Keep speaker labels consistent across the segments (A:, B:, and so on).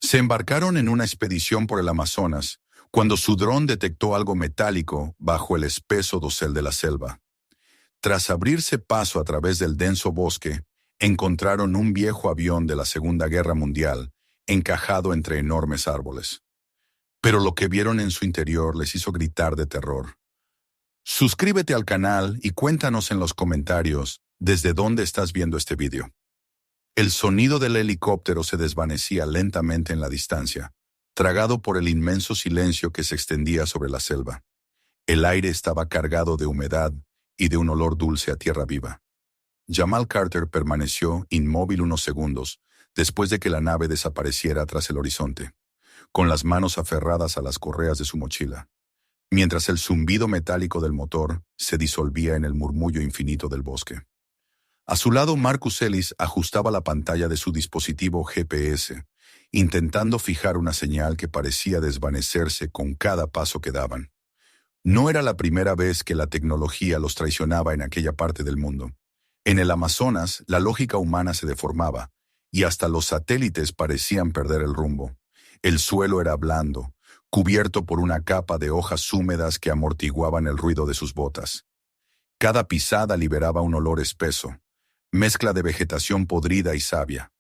A: Se embarcaron en una expedición por el Amazonas cuando su dron detectó algo metálico bajo el espeso dosel de la selva. Tras abrirse paso a través del denso bosque, encontraron un viejo avión de la Segunda Guerra Mundial encajado entre enormes árboles. Pero lo que vieron en su interior les hizo gritar de terror. Suscríbete al canal y cuéntanos en los comentarios desde dónde estás viendo este video. El sonido del helicóptero se desvanecía lentamente en la distancia, tragado por el inmenso silencio que se extendía sobre la selva. El aire estaba cargado de humedad y de un olor dulce a tierra viva. Jamal Carter permaneció inmóvil unos segundos después de que la nave desapareciera tras el horizonte, con las manos aferradas a las correas de su mochila, mientras el zumbido metálico del motor se disolvía en el murmullo infinito del bosque. A su lado, Marcus Ellis ajustaba la pantalla de su dispositivo GPS, intentando fijar una señal que parecía desvanecerse con cada paso que daban. No era la primera vez que la tecnología los traicionaba en aquella parte del mundo. En el Amazonas, la lógica humana se deformaba, y hasta los satélites parecían perder el rumbo. El suelo era blando, cubierto por una capa de hojas húmedas que amortiguaban el ruido de sus botas. Cada pisada liberaba un olor espeso, mezcla de vegetación podrida y savia.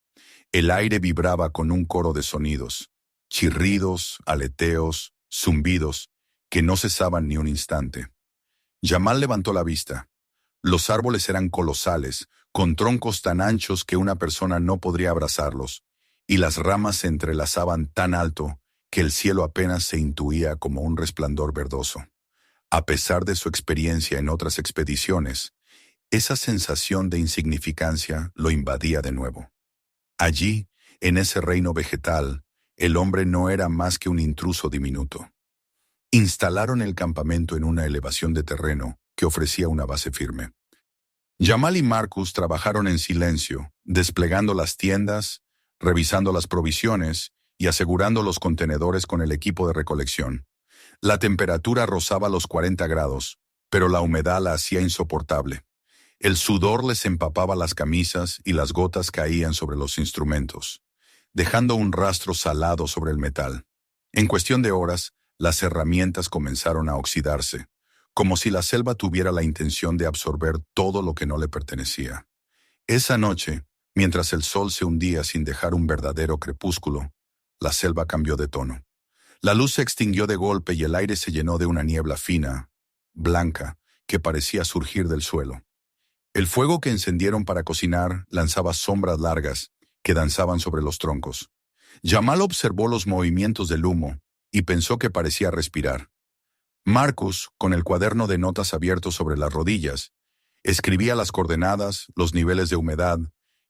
A: El aire vibraba con un coro de sonidos, chirridos, aleteos, zumbidos, que no cesaban ni un instante. Jamal levantó la vista. Los árboles eran colosales, con troncos tan anchos que una persona no podría abrazarlos, y las ramas se entrelazaban tan alto que el cielo apenas se intuía como un resplandor verdoso. A pesar de su experiencia en otras expediciones, esa sensación de insignificancia lo invadía de nuevo. Allí, en ese reino vegetal, el hombre no era más que un intruso diminuto. Instalaron el campamento en una elevación de terreno que ofrecía una base firme. Jamal y Marcus trabajaron en silencio, desplegando las tiendas, revisando las provisiones y asegurando los contenedores con el equipo de recolección. La temperatura rozaba los 40 grados, pero la humedad la hacía insoportable. El sudor les empapaba las camisas y las gotas caían sobre los instrumentos, dejando un rastro salado sobre el metal. En cuestión de horas, las herramientas comenzaron a oxidarse, como si la selva tuviera la intención de absorber todo lo que no le pertenecía. Esa noche, mientras el sol se hundía sin dejar un verdadero crepúsculo, la selva cambió de tono. La luz se extinguió de golpe y el aire se llenó de una niebla fina, blanca, que parecía surgir del suelo. El fuego que encendieron para cocinar lanzaba sombras largas que danzaban sobre los troncos. Jamal observó los movimientos del humo y pensó que parecía respirar. Marcus, con el cuaderno de notas abierto sobre las rodillas, escribía las coordenadas, los niveles de humedad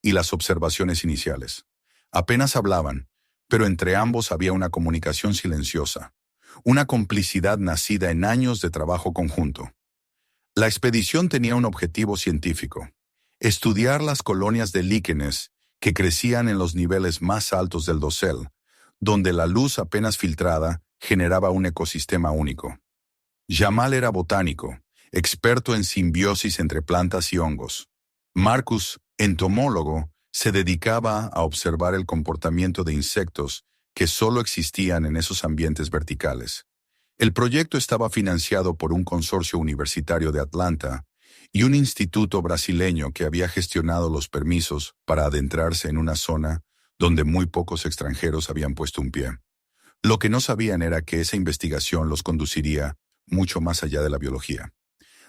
A: y las observaciones iniciales. Apenas hablaban, pero entre ambos había una comunicación silenciosa, una complicidad nacida en años de trabajo conjunto. La expedición tenía un objetivo científico: estudiar las colonias de líquenes que crecían en los niveles más altos del dosel, donde la luz apenas filtrada generaba un ecosistema único. Jamal era botánico, experto en simbiosis entre plantas y hongos. Marcus, entomólogo, se dedicaba a observar el comportamiento de insectos que solo existían en esos ambientes verticales. El proyecto estaba financiado por un consorcio universitario de Atlanta y un instituto brasileño que había gestionado los permisos para adentrarse en una zona donde muy pocos extranjeros habían puesto un pie. Lo que no sabían era que esa investigación los conduciría mucho más allá de la biología.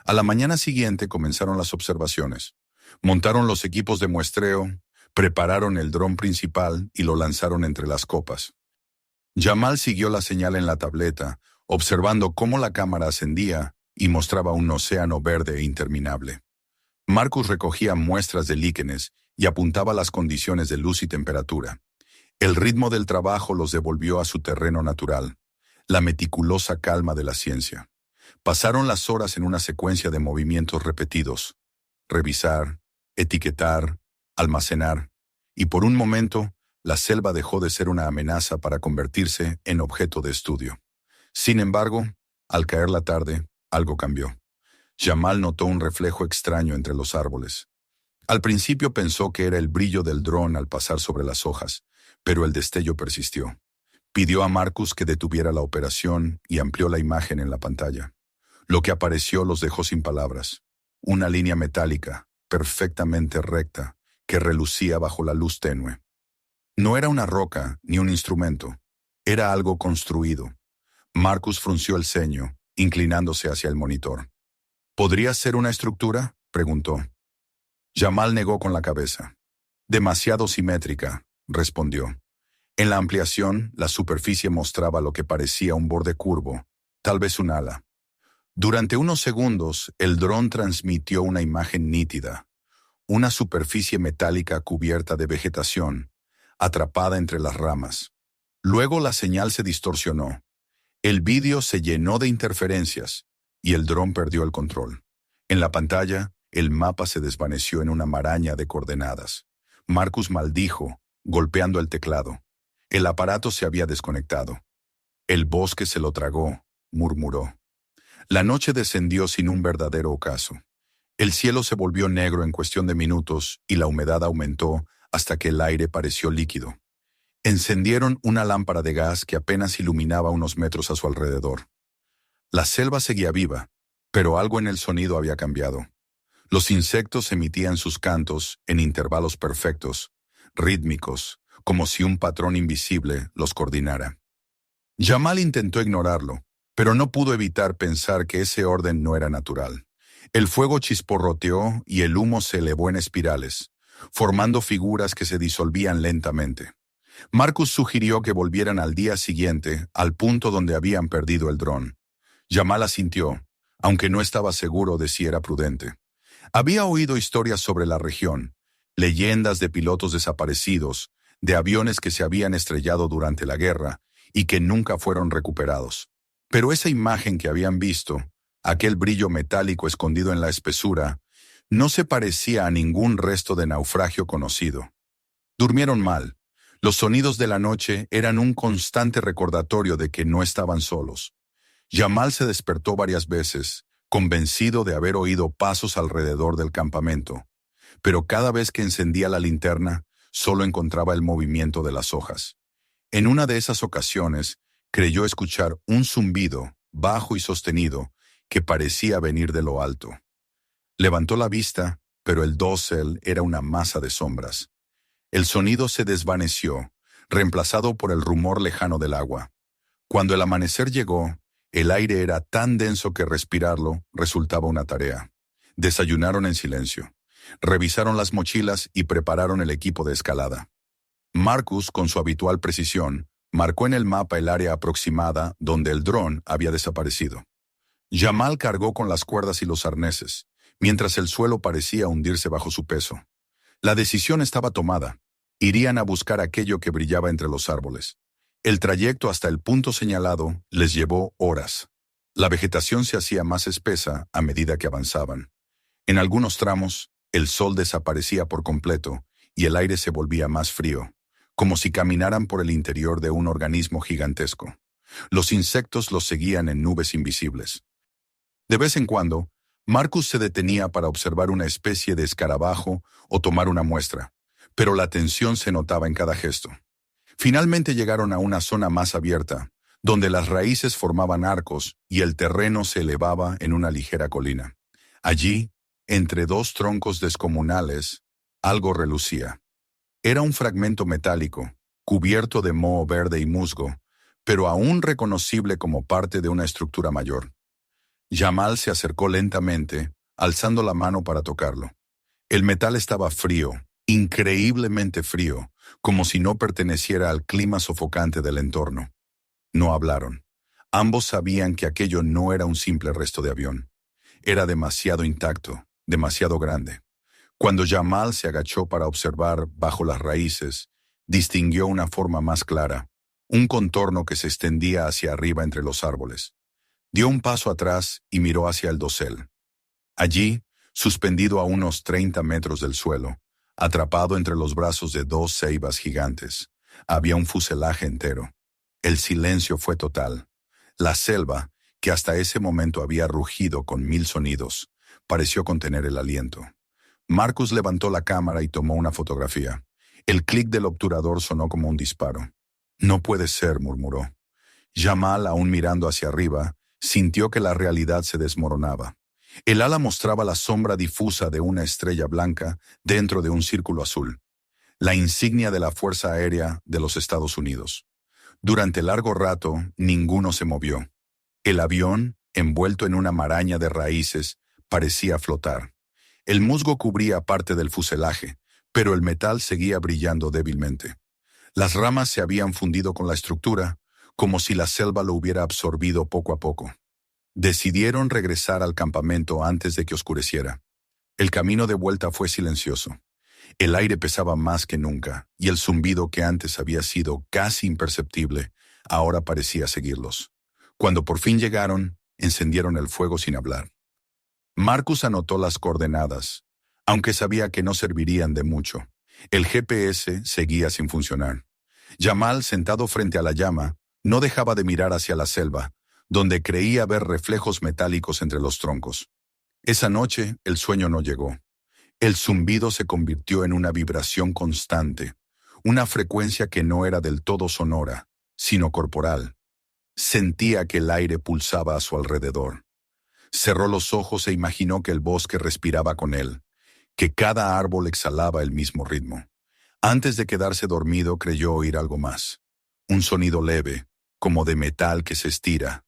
A: A la mañana siguiente comenzaron las observaciones. Montaron los equipos de muestreo, prepararon el dron principal y lo lanzaron entre las copas. Jamal siguió la señal en la tableta, observando cómo la cámara ascendía y mostraba un océano verde e interminable. Marcus recogía muestras de líquenes y apuntaba las condiciones de luz y temperatura. El ritmo del trabajo los devolvió a su terreno natural, la meticulosa calma de la ciencia. Pasaron las horas en una secuencia de movimientos repetidos: revisar, etiquetar, almacenar, y por un momento, la selva dejó de ser una amenaza para convertirse en objeto de estudio. Sin embargo, al caer la tarde, algo cambió. Jamal notó un reflejo extraño entre los árboles. Al principio pensó que era el brillo del dron al pasar sobre las hojas, Pero el destello persistió. Pidió a Marcus que detuviera la operación y amplió la imagen en la pantalla. Lo que apareció los dejó sin palabras. Una línea metálica, perfectamente recta, que relucía bajo la luz tenue. No era una roca ni un instrumento. Era algo construido. Marcus frunció el ceño, inclinándose hacia el monitor. ¿Podría ser una estructura?, preguntó. Jamal negó con la cabeza. Demasiado simétrica, respondió. En la ampliación, la superficie mostraba lo que parecía un borde curvo, tal vez un ala. Durante unos segundos, el dron transmitió una imagen nítida, una superficie metálica cubierta de vegetación, atrapada entre las ramas. Luego la señal se distorsionó. El vídeo se llenó de interferencias y el dron perdió el control. En la pantalla, el mapa se desvaneció en una maraña de coordenadas. Marcus maldijo, golpeando el teclado. El aparato se había desconectado. El bosque se lo tragó, murmuró. La noche descendió sin un verdadero ocaso. El cielo se volvió negro en cuestión de minutos y la humedad aumentó hasta que el aire pareció líquido. Encendieron una lámpara de gas que apenas iluminaba unos metros a su alrededor. La selva seguía viva, pero algo en el sonido había cambiado. Los insectos emitían sus cantos en intervalos perfectos, rítmicos, como si un patrón invisible los coordinara. Jamal intentó ignorarlo, pero no pudo evitar pensar que ese orden no era natural. El fuego chisporroteó y el humo se elevó en espirales, formando figuras que se disolvían lentamente. Marcus sugirió que volvieran al día siguiente al punto donde habían perdido el dron. Jamal asintió, aunque no estaba seguro de si era prudente. Había oído historias sobre la región, leyendas de pilotos desaparecidos, de aviones que se habían estrellado durante la guerra y que nunca fueron recuperados. Pero esa imagen que habían visto, aquel brillo metálico escondido en la espesura, no se parecía a ningún resto de naufragio conocido. Durmieron mal. Los sonidos de la noche eran un constante recordatorio de que no estaban solos. Jamal se despertó varias veces, convencido de haber oído pasos alrededor del campamento, pero cada vez que encendía la linterna, solo encontraba el movimiento de las hojas. En una de esas ocasiones, creyó escuchar un zumbido, bajo y sostenido, que parecía venir de lo alto. Levantó la vista, pero el dosel era una masa de sombras. El sonido se desvaneció, reemplazado por el rumor lejano del agua. Cuando el amanecer llegó, el aire era tan denso que respirarlo resultaba una tarea. Desayunaron en silencio. Revisaron las mochilas y prepararon el equipo de escalada. Marcus, con su habitual precisión, marcó en el mapa el área aproximada donde el dron había desaparecido. Jamal cargó con las cuerdas y los arneses, mientras el suelo parecía hundirse bajo su peso. La decisión estaba tomada. Irían a buscar aquello que brillaba entre los árboles. El trayecto hasta el punto señalado les llevó horas. La vegetación se hacía más espesa a medida que avanzaban. En algunos tramos, el sol desaparecía por completo y el aire se volvía más frío, como si caminaran por el interior de un organismo gigantesco. Los insectos los seguían en nubes invisibles. De vez en cuando, Marcus se detenía para observar una especie de escarabajo o tomar una muestra, pero la tensión se notaba en cada gesto. Finalmente llegaron a una zona más abierta, donde las raíces formaban arcos y el terreno se elevaba en una ligera colina. Allí, entre dos troncos descomunales, algo relucía. Era un fragmento metálico, cubierto de moho verde y musgo, pero aún reconocible como parte de una estructura mayor. Jamal se acercó lentamente, alzando la mano para tocarlo. El metal estaba frío, increíblemente frío, como si no perteneciera al clima sofocante del entorno. No hablaron. Ambos sabían que aquello no era un simple resto de avión. Era demasiado intacto, demasiado grande. Cuando Jamal se agachó para observar bajo las raíces, distinguió una forma más clara, un contorno que se extendía hacia arriba entre los árboles. Dio un paso atrás y miró hacia el dosel. Allí, suspendido a unos 30 metros del suelo, atrapado entre los brazos de dos ceibas gigantes, había un fuselaje entero. El silencio fue total. La selva, que hasta ese momento había rugido con 1000 sonidos, pareció contener el aliento. Marcus levantó la cámara y tomó una fotografía. El clic del obturador sonó como un disparo. No puede ser, murmuró. Jamal, aún mirando hacia arriba, sintió que la realidad se desmoronaba. El ala mostraba la sombra difusa de una estrella blanca dentro de un círculo azul, la insignia de la Fuerza Aérea de los Estados Unidos. Durante largo rato, ninguno se movió. El avión, envuelto en una maraña de raíces, parecía flotar. El musgo cubría parte del fuselaje, pero el metal seguía brillando débilmente. Las ramas se habían fundido con la estructura, como si la selva lo hubiera absorbido poco a poco. Decidieron regresar al campamento antes de que oscureciera. El camino de vuelta fue silencioso. El aire pesaba más que nunca, y el zumbido que antes había sido casi imperceptible, ahora parecía seguirlos. Cuando por fin llegaron, encendieron el fuego sin hablar. Marcus anotó las coordenadas, aunque sabía que no servirían de mucho. El GPS seguía sin funcionar. Jamal, sentado frente a la llama, no dejaba de mirar hacia la selva, donde creía ver reflejos metálicos entre los troncos. Esa noche, el sueño no llegó. El zumbido se convirtió en una vibración constante, una frecuencia que no era del todo sonora, sino corporal. Sentía que el aire pulsaba a su alrededor. Cerró los ojos e imaginó que el bosque respiraba con él, que cada árbol exhalaba el mismo ritmo. Antes de quedarse dormido creyó oír algo más. Un sonido leve, como de metal que se estira,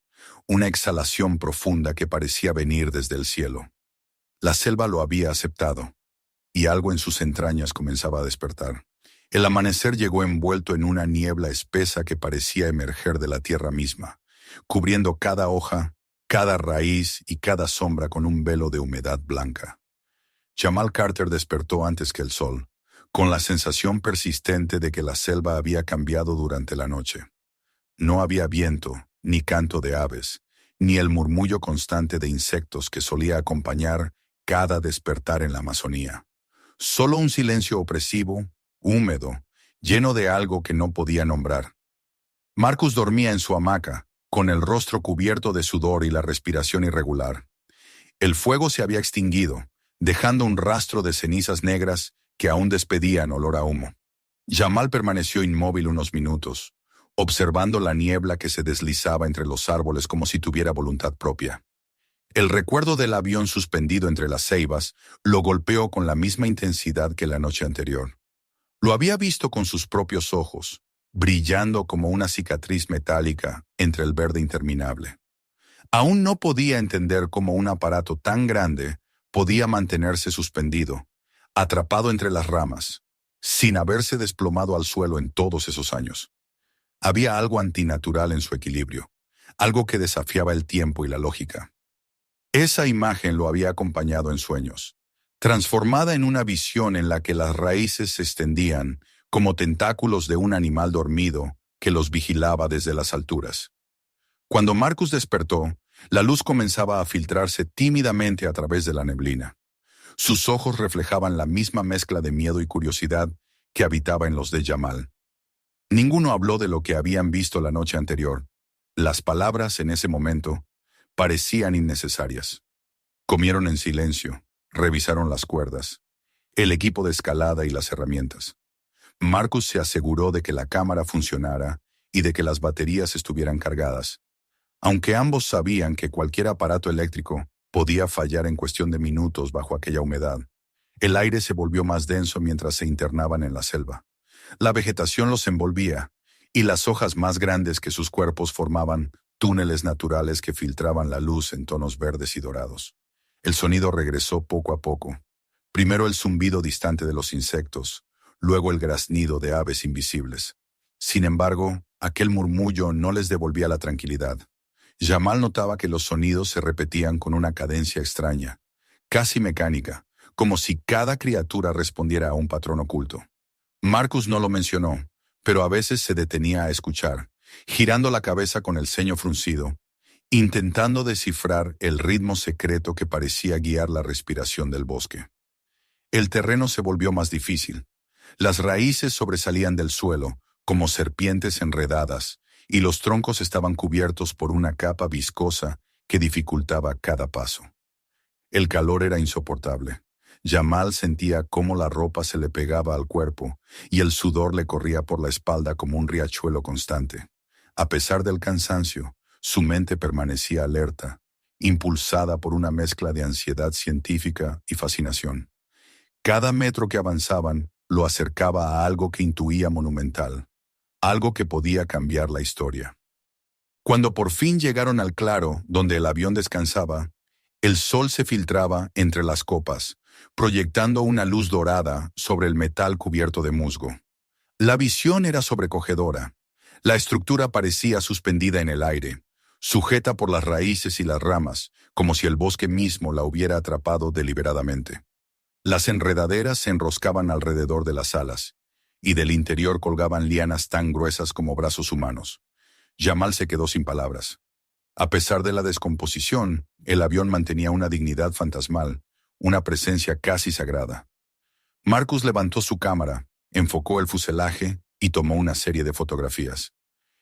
A: una exhalación profunda que parecía venir desde el cielo. La selva lo había aceptado, y algo en sus entrañas comenzaba a despertar. El amanecer llegó envuelto en una niebla espesa que parecía emerger de la tierra misma, cubriendo cada hoja, cada raíz y cada sombra con un velo de humedad blanca. Jamal Carter despertó antes que el sol, con la sensación persistente de que la selva había cambiado durante la noche. No había viento, ni canto de aves, ni el murmullo constante de insectos que solía acompañar cada despertar en la Amazonía. Solo un silencio opresivo, húmedo, lleno de algo que no podía nombrar. Marcus dormía en su hamaca, con el rostro cubierto de sudor y la respiración irregular. El fuego se había extinguido, dejando un rastro de cenizas negras que aún despedían olor a humo. Jamal permaneció inmóvil unos minutos, observando la niebla que se deslizaba entre los árboles como si tuviera voluntad propia. El recuerdo del avión suspendido entre las ceibas lo golpeó con la misma intensidad que la noche anterior. Lo había visto con sus propios ojos, brillando como una cicatriz metálica entre el verde interminable. Aún no podía entender cómo un aparato tan grande podía mantenerse suspendido, atrapado entre las ramas, sin haberse desplomado al suelo en todos esos años. Había algo antinatural en su equilibrio, algo que desafiaba el tiempo y la lógica. Esa imagen lo había acompañado en sueños, transformada en una visión en la que las raíces se extendían como tentáculos de un animal dormido que los vigilaba desde las alturas. Cuando Marcus despertó, la luz comenzaba a filtrarse tímidamente a través de la neblina. Sus ojos reflejaban la misma mezcla de miedo y curiosidad que habitaba en los de Jamal. Ninguno habló de lo que habían visto la noche anterior. Las palabras en ese momento parecían innecesarias. Comieron en silencio, revisaron las cuerdas, el equipo de escalada y las herramientas. Marcus se aseguró de que la cámara funcionara y de que las baterías estuvieran cargadas. Aunque ambos sabían que cualquier aparato eléctrico podía fallar en cuestión de minutos bajo aquella humedad, el aire se volvió más denso mientras se internaban en la selva. La vegetación los envolvía, y las hojas más grandes que sus cuerpos formaban túneles naturales que filtraban la luz en tonos verdes y dorados. El sonido regresó poco a poco. Primero el zumbido distante de los insectos, luego el graznido de aves invisibles. Sin embargo, aquel murmullo no les devolvía la tranquilidad. Jamal notaba que los sonidos se repetían con una cadencia extraña, casi mecánica, como si cada criatura respondiera a un patrón oculto. Marcus no lo mencionó, pero a veces se detenía a escuchar, girando la cabeza con el ceño fruncido, intentando descifrar el ritmo secreto que parecía guiar la respiración del bosque. El terreno se volvió más difícil. Las raíces sobresalían del suelo, como serpientes enredadas, y los troncos estaban cubiertos por una capa viscosa que dificultaba cada paso. El calor era insoportable. Jamal sentía cómo la ropa se le pegaba al cuerpo y el sudor le corría por la espalda como un riachuelo constante. A pesar del cansancio, su mente permanecía alerta, impulsada por una mezcla de ansiedad científica y fascinación. Cada metro que avanzaban lo acercaba a algo que intuía monumental, algo que podía cambiar la historia. Cuando por fin llegaron al claro donde el avión descansaba, el sol se filtraba entre las copas, proyectando una luz dorada sobre el metal cubierto de musgo. La visión era sobrecogedora. La estructura parecía suspendida en el aire, sujeta por las raíces y las ramas, como si el bosque mismo la hubiera atrapado deliberadamente. Las enredaderas se enroscaban alrededor de las alas, y del interior colgaban lianas tan gruesas como brazos humanos. Jamal se quedó sin palabras. A pesar de la descomposición, el avión mantenía una dignidad fantasmal, una presencia casi sagrada. Marcus levantó su cámara, enfocó el fuselaje y tomó una serie de fotografías.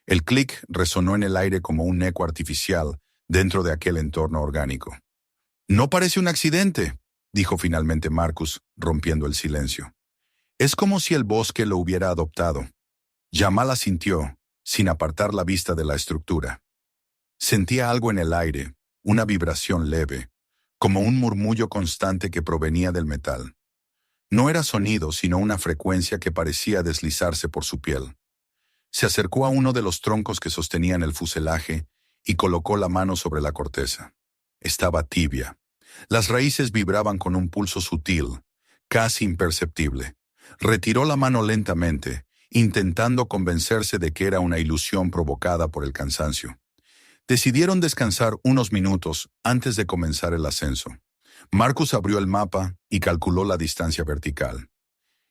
A: El clic resonó en el aire como un eco artificial dentro de aquel entorno orgánico. «No parece un accidente», dijo finalmente Marcus, rompiendo el silencio. «Es como si el bosque lo hubiera adoptado». Jamal asintió, sin apartar la vista de la estructura. Sentía algo en el aire, una vibración leve, como un murmullo constante que provenía del metal. No era sonido, sino una frecuencia que parecía deslizarse por su piel. Se acercó a uno de los troncos que sostenían el fuselaje y colocó la mano sobre la corteza. Estaba tibia. Las raíces vibraban con un pulso sutil, casi imperceptible. Retiró la mano lentamente, intentando convencerse de que era una ilusión provocada por el cansancio. Decidieron descansar unos minutos antes de comenzar el ascenso. Marcus abrió el mapa y calculó la distancia vertical.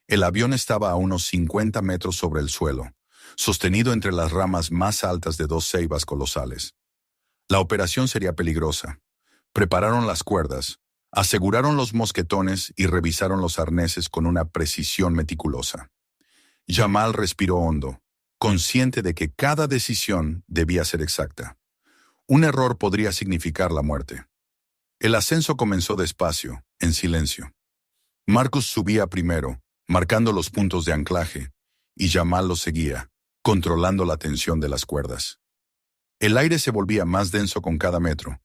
A: El avión estaba a unos 50 metros sobre el suelo, sostenido entre las ramas más altas de dos ceibas colosales. La operación sería peligrosa. Prepararon las cuerdas, aseguraron los mosquetones y revisaron los arneses con una precisión meticulosa. Jamal respiró hondo, consciente de que cada decisión debía ser exacta. Un error podría significar la muerte. El ascenso comenzó despacio, en silencio. Marcus subía primero, marcando los puntos de anclaje, y Jamal lo seguía, controlando la tensión de las cuerdas. El aire se volvía más denso con cada metro,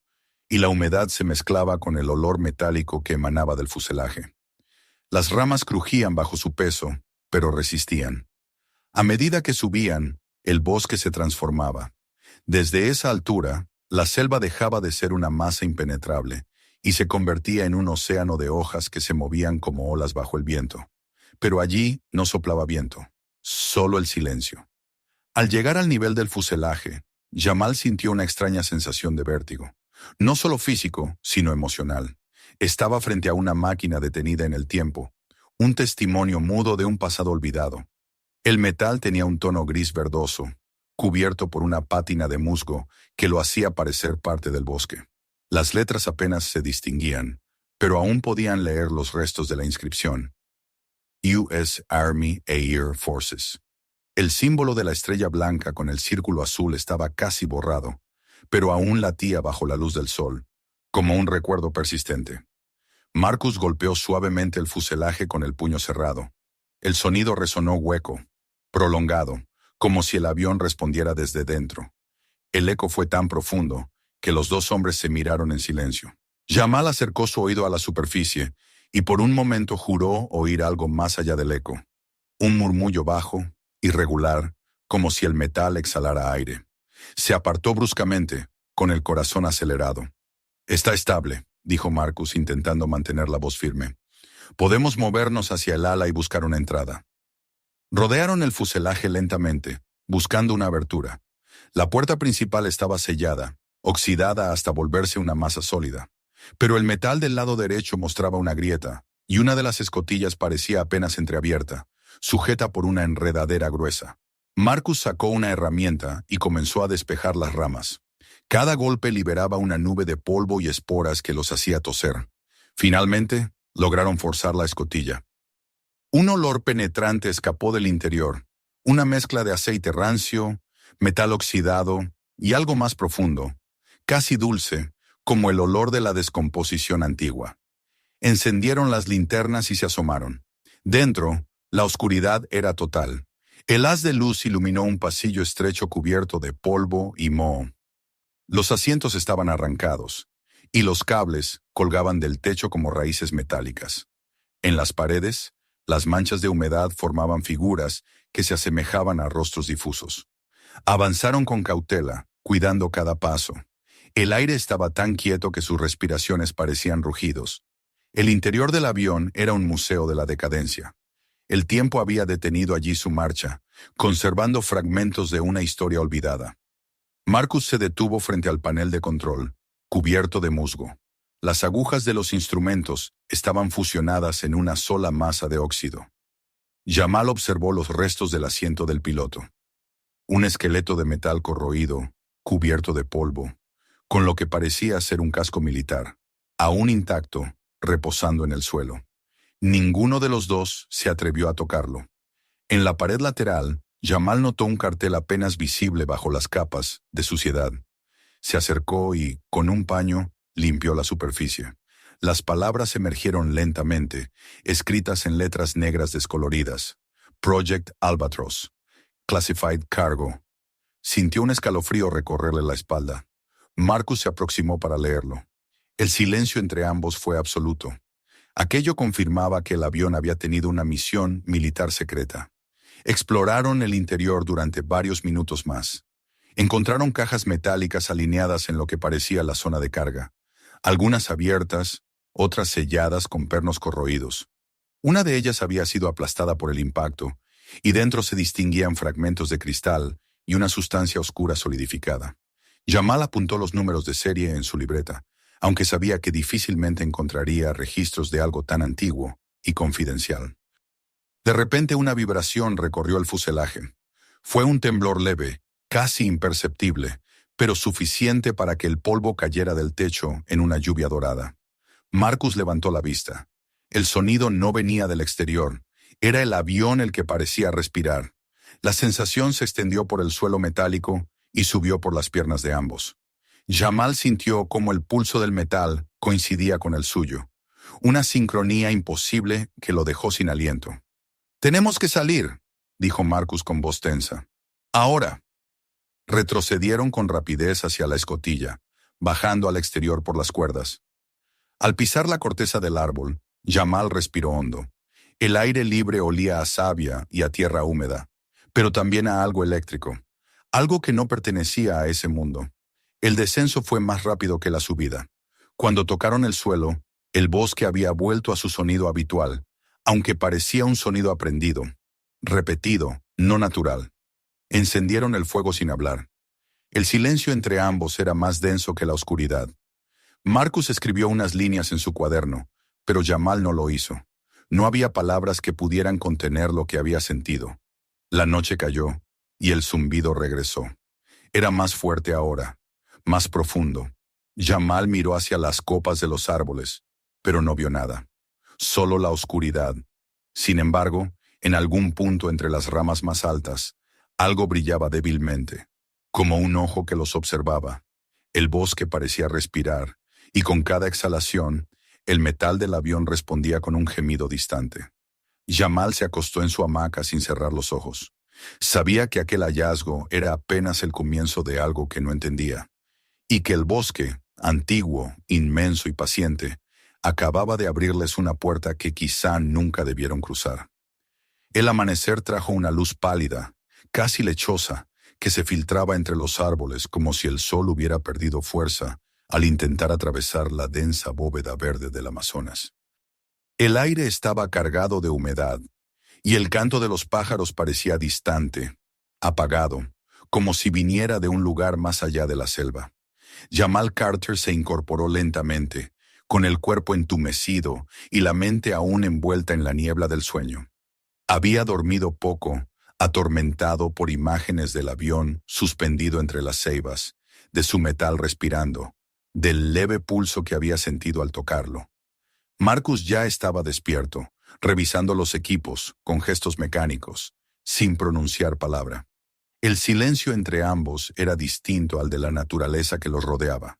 A: y la humedad se mezclaba con el olor metálico que emanaba del fuselaje. Las ramas crujían bajo su peso, pero resistían. A medida que subían, el bosque se transformaba. Desde esa altura, la selva dejaba de ser una masa impenetrable y se convertía en un océano de hojas que se movían como olas bajo el viento. Pero allí no soplaba viento, solo el silencio. Al llegar al nivel del fuselaje, Jamal sintió una extraña sensación de vértigo. No solo físico, sino emocional. Estaba frente a una máquina detenida en el tiempo, un testimonio mudo de un pasado olvidado. El metal tenía un tono gris verdoso, cubierto por una pátina de musgo que lo hacía parecer parte del bosque. Las letras apenas se distinguían, pero aún podían leer los restos de la inscripción. U.S. Army Air Forces. El símbolo de la estrella blanca con el círculo azul estaba casi borrado, pero aún latía bajo la luz del sol, como un recuerdo persistente. Marcus golpeó suavemente el fuselaje con el puño cerrado. El sonido resonó hueco, prolongado, como si el avión respondiera desde dentro. El eco fue tan profundo que los dos hombres se miraron en silencio. Jamal acercó su oído a la superficie y por un momento juró oír algo más allá del eco. Un murmullo bajo, irregular, como si el metal exhalara aire. Se apartó bruscamente, con el corazón acelerado. «Está estable», dijo Marcus intentando mantener la voz firme. «Podemos movernos hacia el ala y buscar una entrada». Rodearon el fuselaje lentamente, buscando una abertura. La puerta principal estaba sellada, oxidada hasta volverse una masa sólida. Pero el metal del lado derecho mostraba una grieta, y una de las escotillas parecía apenas entreabierta, sujeta por una enredadera gruesa. Marcus sacó una herramienta y comenzó a despejar las ramas. Cada golpe liberaba una nube de polvo y esporas que los hacía toser. Finalmente, lograron forzar la escotilla. Un olor penetrante escapó del interior, una mezcla de aceite rancio, metal oxidado y algo más profundo, casi dulce, como el olor de la descomposición antigua. Encendieron las linternas y se asomaron. Dentro, la oscuridad era total. El haz de luz iluminó un pasillo estrecho cubierto de polvo y moho. Los asientos estaban arrancados, y los cables colgaban del techo como raíces metálicas. En las paredes, las manchas de humedad formaban figuras que se asemejaban a rostros difusos. Avanzaron con cautela, cuidando cada paso. El aire estaba tan quieto que sus respiraciones parecían rugidos. El interior del avión era un museo de la decadencia. El tiempo había detenido allí su marcha, conservando fragmentos de una historia olvidada. Marcus se detuvo frente al panel de control, cubierto de musgo. Las agujas de los instrumentos estaban fusionadas en una sola masa de óxido. Jamal observó los restos del asiento del piloto. Un esqueleto de metal corroído, cubierto de polvo, con lo que parecía ser un casco militar, aún intacto, reposando en el suelo. Ninguno de los dos se atrevió a tocarlo. En la pared lateral, Jamal notó un cartel apenas visible bajo las capas de suciedad. Se acercó y, con un paño, limpió la superficie. Las palabras emergieron lentamente, escritas en letras negras descoloridas. Project Albatross. Classified Cargo. Sintió un escalofrío recorrerle la espalda. Marcus se aproximó para leerlo. El silencio entre ambos fue absoluto. Aquello confirmaba que el avión había tenido una misión militar secreta. Exploraron el interior durante varios minutos más. Encontraron cajas metálicas alineadas en lo que parecía la zona de carga. Algunas abiertas, otras selladas con pernos corroídos. Una de ellas había sido aplastada por el impacto, y dentro se distinguían fragmentos de cristal y una sustancia oscura solidificada. Jamal apuntó los números de serie en su libreta, aunque sabía que difícilmente encontraría registros de algo tan antiguo y confidencial. De repente una vibración recorrió el fuselaje. Fue un temblor leve, casi imperceptible, pero suficiente para que el polvo cayera del techo en una lluvia dorada. Marcus levantó la vista. El sonido no venía del exterior. Era el avión el que parecía respirar. La sensación se extendió por el suelo metálico y subió por las piernas de ambos. Jamal sintió cómo el pulso del metal coincidía con el suyo. Una sincronía imposible que lo dejó sin aliento. «Tenemos que salir», dijo Marcus con voz tensa. «Ahora». Retrocedieron con rapidez hacia la escotilla, bajando al exterior por las cuerdas. Al pisar la corteza del árbol, Jamal respiró hondo. El aire libre olía a savia y a tierra húmeda, pero también a algo eléctrico, algo que no pertenecía a ese mundo. El descenso fue más rápido que la subida. Cuando tocaron el suelo, el bosque había vuelto a su sonido habitual, aunque parecía un sonido aprendido, repetido, no natural. Encendieron el fuego sin hablar. El silencio entre ambos era más denso que la oscuridad. Marcus escribió unas líneas en su cuaderno, pero Jamal no lo hizo. No había palabras que pudieran contener lo que había sentido. La noche cayó, y el zumbido regresó. Era más fuerte ahora, más profundo. Jamal miró hacia las copas de los árboles, pero no vio nada. Solo la oscuridad. Sin embargo, en algún punto entre las ramas más altas, algo brillaba débilmente, como un ojo que los observaba. El bosque parecía respirar, y con cada exhalación, el metal del avión respondía con un gemido distante. Jamal se acostó en su hamaca sin cerrar los ojos. Sabía que aquel hallazgo era apenas el comienzo de algo que no entendía, y que el bosque, antiguo, inmenso y paciente, acababa de abrirles una puerta que quizá nunca debieron cruzar. El amanecer trajo una luz pálida, casi lechosa, que se filtraba entre los árboles como si el sol hubiera perdido fuerza al intentar atravesar la densa bóveda verde del Amazonas. El aire estaba cargado de humedad, y el canto de los pájaros parecía distante, apagado, como si viniera de un lugar más allá de la selva. Jamal Carter se incorporó lentamente, con el cuerpo entumecido y la mente aún envuelta en la niebla del sueño. Había dormido poco, atormentado por imágenes del avión suspendido entre las ceibas, de su metal respirando, del leve pulso que había sentido al tocarlo. Marcus ya estaba despierto, revisando los equipos, con gestos mecánicos, sin pronunciar palabra. El silencio entre ambos era distinto al de la naturaleza que los rodeaba.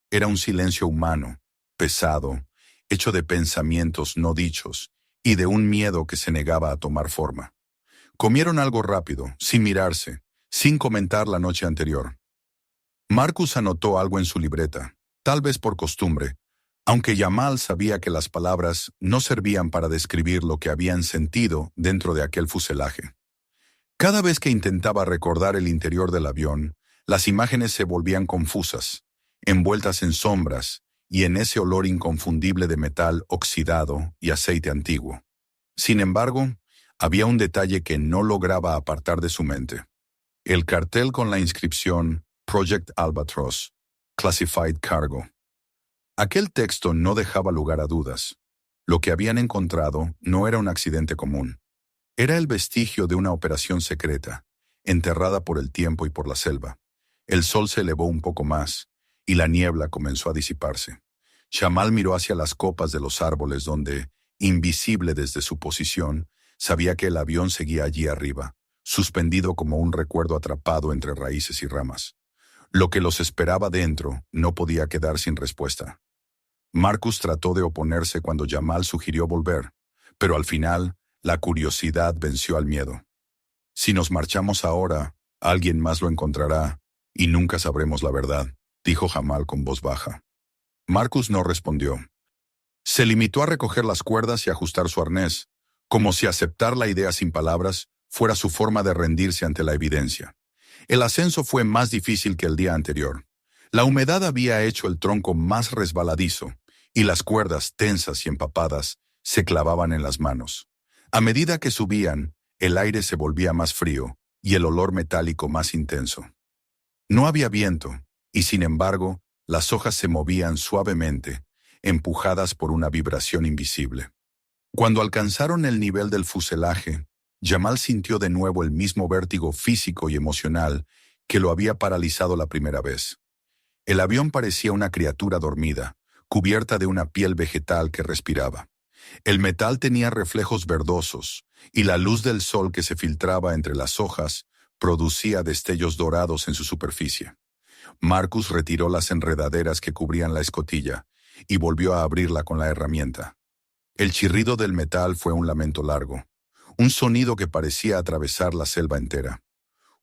A: Era un silencio humano, pesado, hecho de pensamientos no dichos y de un miedo que se negaba a tomar forma. Comieron algo rápido, sin mirarse, sin comentar la noche anterior. Marcus anotó algo en su libreta, tal vez por costumbre, aunque Jamal sabía que las palabras no servían para describir lo que habían sentido dentro de aquel fuselaje. Cada vez que intentaba recordar el interior del avión, las imágenes se volvían confusas, envueltas en sombras y en ese olor inconfundible de metal oxidado y aceite antiguo. Sin embargo, había un detalle que no lograba apartar de su mente. El cartel con la inscripción Project Albatross, Classified Cargo. Aquel texto no dejaba lugar a dudas. Lo que habían encontrado no era un accidente común. Era el vestigio de una operación secreta, enterrada por el tiempo y por la selva. El sol se elevó un poco más, y la niebla comenzó a disiparse. Jamal miró hacia las copas de los árboles donde, invisible desde su posición, sabía que el avión seguía allí arriba, suspendido como un recuerdo atrapado entre raíces y ramas. Lo que los esperaba dentro no podía quedar sin respuesta. Marcus trató de oponerse cuando Jamal sugirió volver, pero al final, la curiosidad venció al miedo. Si nos marchamos ahora, alguien más lo encontrará, y nunca sabremos la verdad, dijo Jamal con voz baja. Marcus no respondió. Se limitó a recoger las cuerdas y ajustar su arnés, como si aceptar la idea sin palabras fuera su forma de rendirse ante la evidencia. El ascenso fue más difícil que el día anterior. La humedad había hecho el tronco más resbaladizo, y las cuerdas, tensas y empapadas, se clavaban en las manos. A medida que subían, el aire se volvía más frío y el olor metálico más intenso. No había viento, y sin embargo, las hojas se movían suavemente, empujadas por una vibración invisible. Cuando alcanzaron el nivel del fuselaje, Jamal sintió de nuevo el mismo vértigo físico y emocional que lo había paralizado la primera vez. El avión parecía una criatura dormida, cubierta de una piel vegetal que respiraba. El metal tenía reflejos verdosos, y la luz del sol que se filtraba entre las hojas producía destellos dorados en su superficie. Marcus retiró las enredaderas que cubrían la escotilla y volvió a abrirla con la herramienta. El chirrido del metal fue un lamento largo, un sonido que parecía atravesar la selva entera.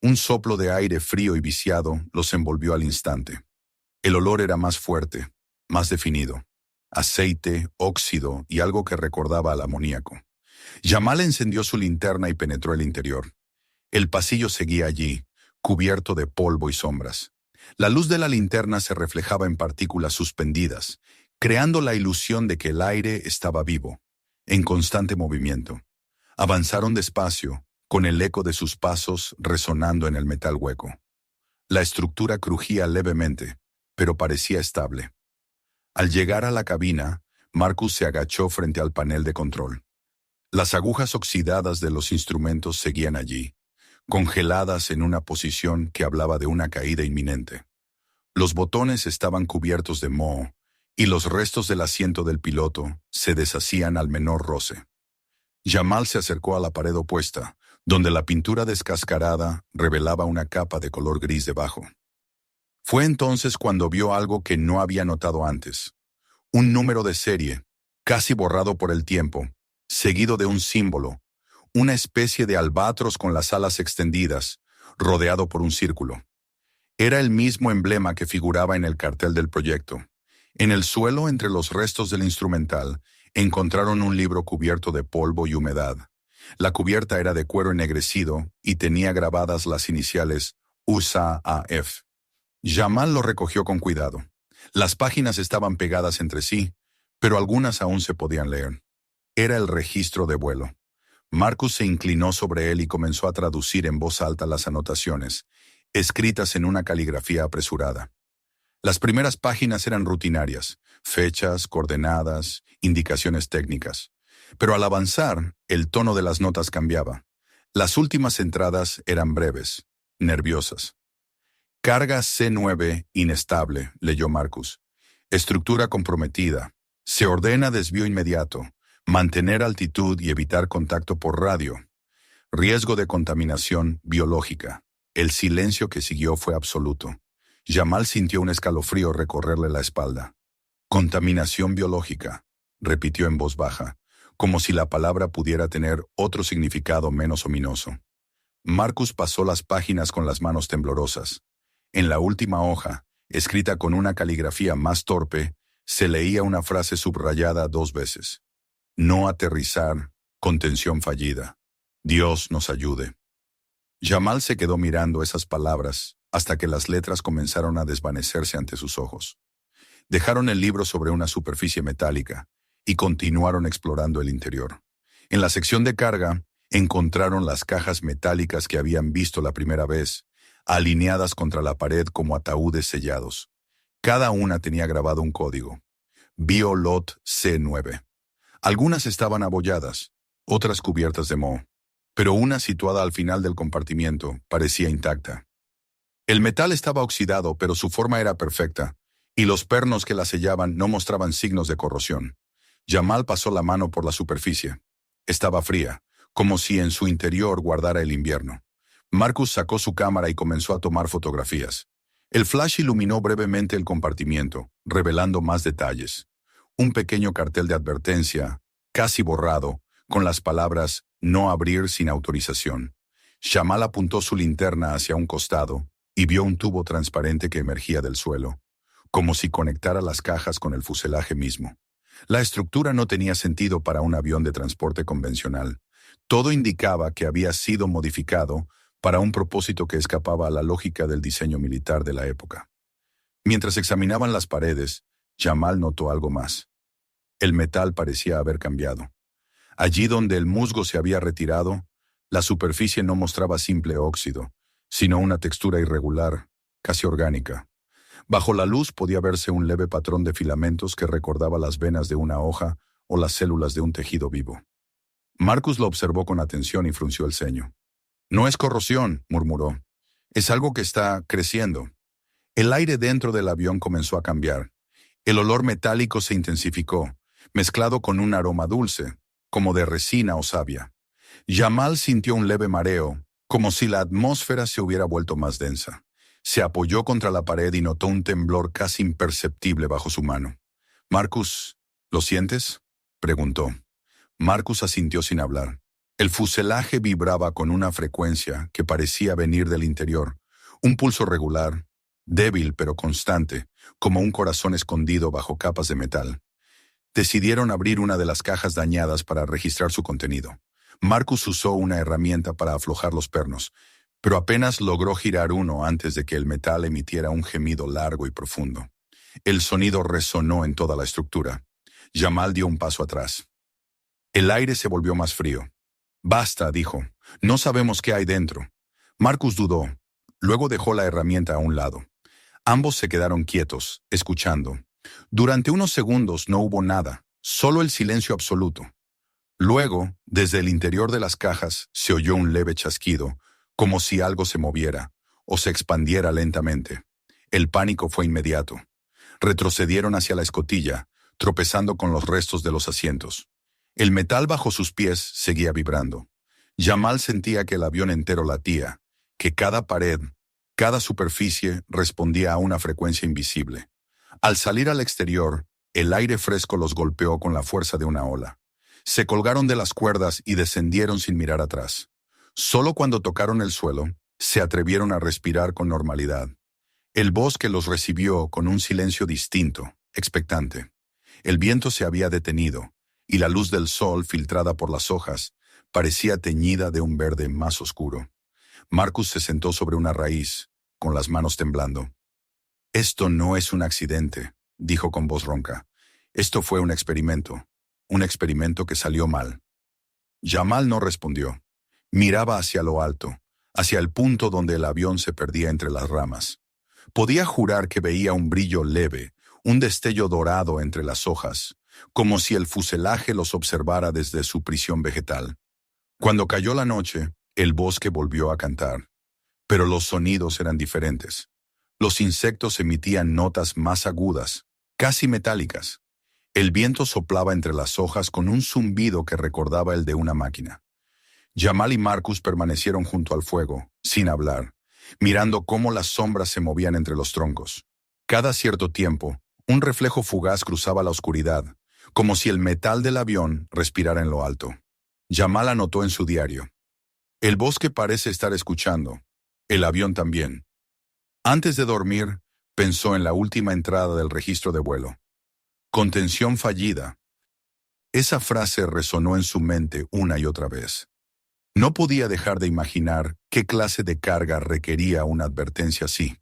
A: Un soplo de aire frío y viciado los envolvió al instante. El olor era más fuerte, más definido. Aceite, óxido y algo que recordaba al amoníaco. Jamal encendió su linterna y penetró el interior. El pasillo seguía allí, cubierto de polvo y sombras. La luz de la linterna se reflejaba en partículas suspendidas, creando la ilusión de que el aire estaba vivo, en constante movimiento. Avanzaron despacio, con el eco de sus pasos resonando en el metal hueco. La estructura crujía levemente, pero parecía estable. Al llegar a la cabina, Marcus se agachó frente al panel de control. Las agujas oxidadas de los instrumentos seguían allí, congeladas en una posición que hablaba de una caída inminente. Los botones estaban cubiertos de moho, y los restos del asiento del piloto se deshacían al menor roce. Jamal se acercó a la pared opuesta, donde la pintura descascarada revelaba una capa de color gris debajo. Fue entonces cuando vio algo que no había notado antes. Un número de serie, casi borrado por el tiempo, seguido de un símbolo, una especie de albatros con las alas extendidas, rodeado por un círculo. Era el mismo emblema que figuraba en el cartel del proyecto. En el suelo, entre los restos del instrumental, encontraron un libro cubierto de polvo y humedad. La cubierta era de cuero ennegrecido y tenía grabadas las iniciales USAAF. Jamal lo recogió con cuidado. Las páginas estaban pegadas entre sí, pero algunas aún se podían leer. Era el registro de vuelo. Marcus se inclinó sobre él y comenzó a traducir en voz alta las anotaciones, escritas en una caligrafía apresurada. Las primeras páginas eran rutinarias, fechas, coordenadas, indicaciones técnicas. Pero al avanzar, el tono de las notas cambiaba. Las últimas entradas eran breves, nerviosas. Carga C9 inestable, leyó Marcus. Estructura comprometida. Se ordena desvío inmediato. Mantener altitud y evitar contacto por radio. Riesgo de contaminación biológica. El silencio que siguió fue absoluto. Jamal sintió un escalofrío recorrerle la espalda. Contaminación biológica. repitió en voz baja, como si la palabra pudiera tener otro significado menos ominoso. Marcus pasó las páginas con las manos temblorosas. En la última hoja, escrita con una caligrafía más torpe, se leía una frase subrayada 2 veces. No aterrizar, contención fallida. Dios nos ayude. Jamal se quedó mirando esas palabras hasta que las letras comenzaron a desvanecerse ante sus ojos. Dejaron el libro sobre una superficie metálica y continuaron explorando el interior. En la sección de carga, encontraron las cajas metálicas que habían visto la primera vez, alineadas contra la pared como ataúdes sellados. Cada una tenía grabado un código. Biolot C9. Algunas estaban abolladas, otras cubiertas de moho, pero una situada al final del compartimiento parecía intacta. El metal estaba oxidado, pero su forma era perfecta, y los pernos que la sellaban no mostraban signos de corrosión. Jamal pasó la mano por la superficie. Estaba fría, como si en su interior guardara el invierno. Marcus sacó su cámara y comenzó a tomar fotografías. El flash iluminó brevemente el compartimiento, revelando más detalles. Un pequeño cartel de advertencia, casi borrado, con las palabras «No abrir sin autorización». Jamal apuntó su linterna hacia un costado y vio un tubo transparente que emergía del suelo, como si conectara las cajas con el fuselaje mismo. La estructura no tenía sentido para un avión de transporte convencional. Todo indicaba que había sido modificado para un propósito que escapaba a la lógica del diseño militar de la época. Mientras examinaban las paredes, Jamal notó algo más. El metal parecía haber cambiado. Allí donde el musgo se había retirado, la superficie no mostraba simple óxido, sino una textura irregular, casi orgánica. Bajo la luz podía verse un leve patrón de filamentos que recordaba las venas de una hoja o las células de un tejido vivo. Marcus lo observó con atención y frunció el ceño. «No es corrosión», murmuró. «Es algo que está creciendo». El aire dentro del avión comenzó a cambiar. El olor metálico se intensificó, mezclado con un aroma dulce, como de resina o savia. Jamal sintió un leve mareo, como si la atmósfera se hubiera vuelto más densa. Se apoyó contra la pared y notó un temblor casi imperceptible bajo su mano. «Marcus, ¿lo sientes?», preguntó. Marcus asintió sin hablar. El fuselaje vibraba con una frecuencia que parecía venir del interior, un pulso regular, débil pero constante, como un corazón escondido bajo capas de metal. Decidieron abrir una de las cajas dañadas para registrar su contenido. Marcus usó una herramienta para aflojar los pernos, pero apenas logró girar uno antes de que el metal emitiera un gemido largo y profundo. El sonido resonó en toda la estructura. Jamal dio un paso atrás. El aire se volvió más frío. «Basta», dijo. «No sabemos qué hay dentro». Marcus dudó. Luego dejó la herramienta a un lado. Ambos se quedaron quietos, escuchando. Durante unos segundos no hubo nada, solo el silencio absoluto. Luego, desde el interior de las cajas, se oyó un leve chasquido, como si algo se moviera o se expandiera lentamente. El pánico fue inmediato. Retrocedieron hacia la escotilla, tropezando con los restos de los asientos. El metal bajo sus pies seguía vibrando. Jamal sentía que el avión entero latía, que cada pared, cada superficie respondía a una frecuencia invisible. Al salir al exterior, el aire fresco los golpeó con la fuerza de una ola. Se colgaron de las cuerdas y descendieron sin mirar atrás. Solo cuando tocaron el suelo, se atrevieron a respirar con normalidad. El bosque los recibió con un silencio distinto, expectante. El viento se había detenido, y la luz del sol, filtrada por las hojas, parecía teñida de un verde más oscuro. Marcus se sentó sobre una raíz, con las manos temblando. «Esto no es un accidente», dijo con voz ronca. «Esto fue un experimento que salió mal». Jamal no respondió. Miraba hacia lo alto, hacia el punto donde el avión se perdía entre las ramas. Podía jurar que veía un brillo leve, un destello dorado entre las hojas, como si el fuselaje los observara desde su prisión vegetal. Cuando cayó la noche, el bosque volvió a cantar, pero los sonidos eran diferentes. Los insectos emitían notas más agudas, casi metálicas. El viento soplaba entre las hojas con un zumbido que recordaba el de una máquina. Jamal y Marcus permanecieron junto al fuego, sin hablar, mirando cómo las sombras se movían entre los troncos. Cada cierto tiempo, un reflejo fugaz cruzaba la oscuridad, como si el metal del avión respirara en lo alto. Jamal anotó en su diario: el bosque parece estar escuchando, el avión también. Antes de dormir, pensó en la última entrada del registro de vuelo. Contención fallida. Esa frase resonó en su mente una y otra vez. No podía dejar de imaginar qué clase de carga requería una advertencia así.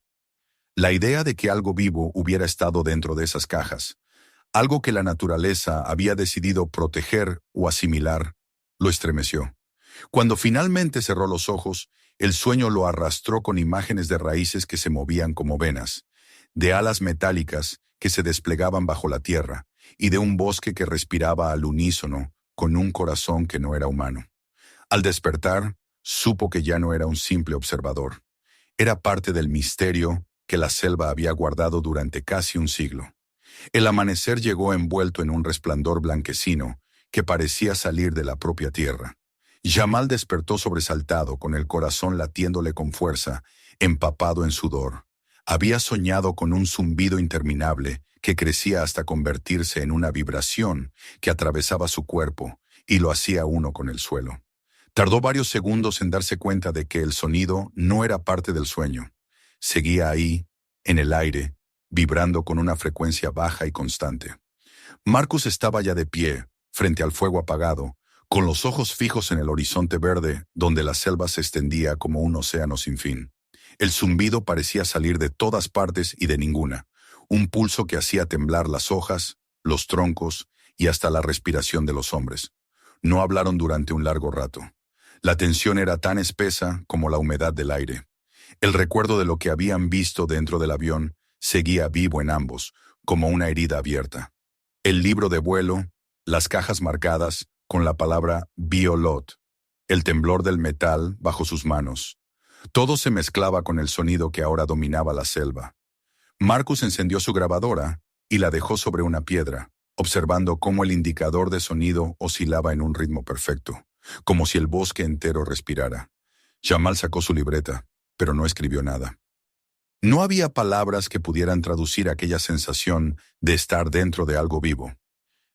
A: La idea de que algo vivo hubiera estado dentro de esas cajas, algo que la naturaleza había decidido proteger o asimilar, lo estremeció. Cuando finalmente cerró los ojos, el sueño lo arrastró con imágenes de raíces que se movían como venas, de alas metálicas que se desplegaban bajo la tierra, y de un bosque que respiraba al unísono con un corazón que no era humano. Al despertar, supo que ya no era un simple observador. Era parte del misterio que la selva había guardado durante casi un siglo. El amanecer llegó envuelto en un resplandor blanquecino que parecía salir de la propia tierra. Jamal despertó sobresaltado, con el corazón latiéndole con fuerza, empapado en sudor. Había soñado con un zumbido interminable que crecía hasta convertirse en una vibración que atravesaba su cuerpo y lo hacía uno con el suelo. Tardó varios segundos en darse cuenta de que el sonido no era parte del sueño. Seguía ahí, en el aire, vibrando con una frecuencia baja y constante. Marcus estaba ya de pie, frente al fuego apagado, con los ojos fijos en el horizonte verde, donde la selva se extendía como un océano sin fin. El zumbido parecía salir de todas partes y de ninguna, un pulso que hacía temblar las hojas, los troncos y hasta la respiración de los hombres. No hablaron durante un largo rato. La tensión era tan espesa como la humedad del aire. El recuerdo de lo que habían visto dentro del avión seguía vivo en ambos, como una herida abierta. El libro de vuelo, las cajas marcadas con la palabra Biolot, el temblor del metal bajo sus manos. Todo se mezclaba con el sonido que ahora dominaba la selva. Marcus encendió su grabadora y la dejó sobre una piedra, observando cómo el indicador de sonido oscilaba en un ritmo perfecto, como si el bosque entero respirara. Jamal sacó su libreta, pero no escribió nada. No había palabras que pudieran traducir aquella sensación de estar dentro de algo vivo.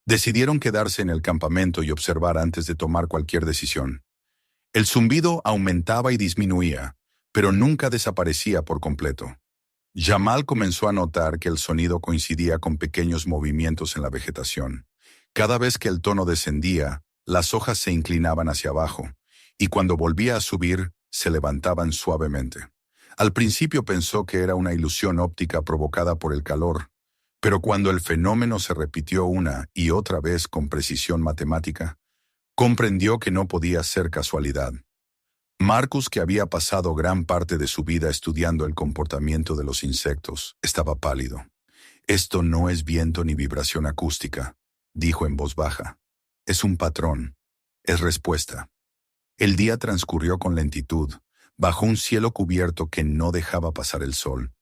A: Decidieron quedarse en el campamento y observar antes de tomar cualquier decisión. El zumbido aumentaba y disminuía, pero nunca desaparecía por completo. Jamal comenzó a notar que el sonido coincidía con pequeños movimientos en la vegetación. Cada vez que el tono descendía, las hojas se inclinaban hacia abajo, y cuando volvía a subir, se levantaban suavemente. Al principio pensó que era una ilusión óptica provocada por el calor, pero cuando el fenómeno se repitió una y otra vez con precisión matemática, comprendió que no podía ser casualidad. Marcus, que había pasado gran parte de su vida estudiando el comportamiento de los insectos, estaba pálido. «Esto no es viento ni vibración acústica», dijo en voz baja. «Es un patrón. Es respuesta». El día transcurrió con lentitud, bajo un cielo cubierto que no dejaba pasar el sol.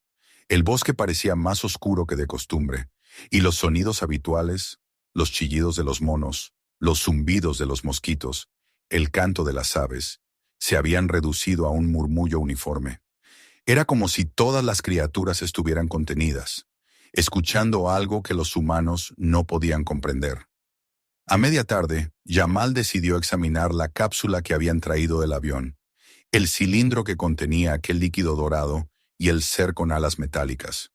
A: El bosque parecía más oscuro que de costumbre, y los sonidos habituales, los chillidos de los monos, los zumbidos de los mosquitos, el canto de las aves, se habían reducido a un murmullo uniforme. Era como si todas las criaturas estuvieran contenidas, escuchando algo que los humanos no podían comprender. A media tarde, Jamal decidió examinar la cápsula que habían traído del avión, el cilindro que contenía aquel líquido dorado y el ser con alas metálicas.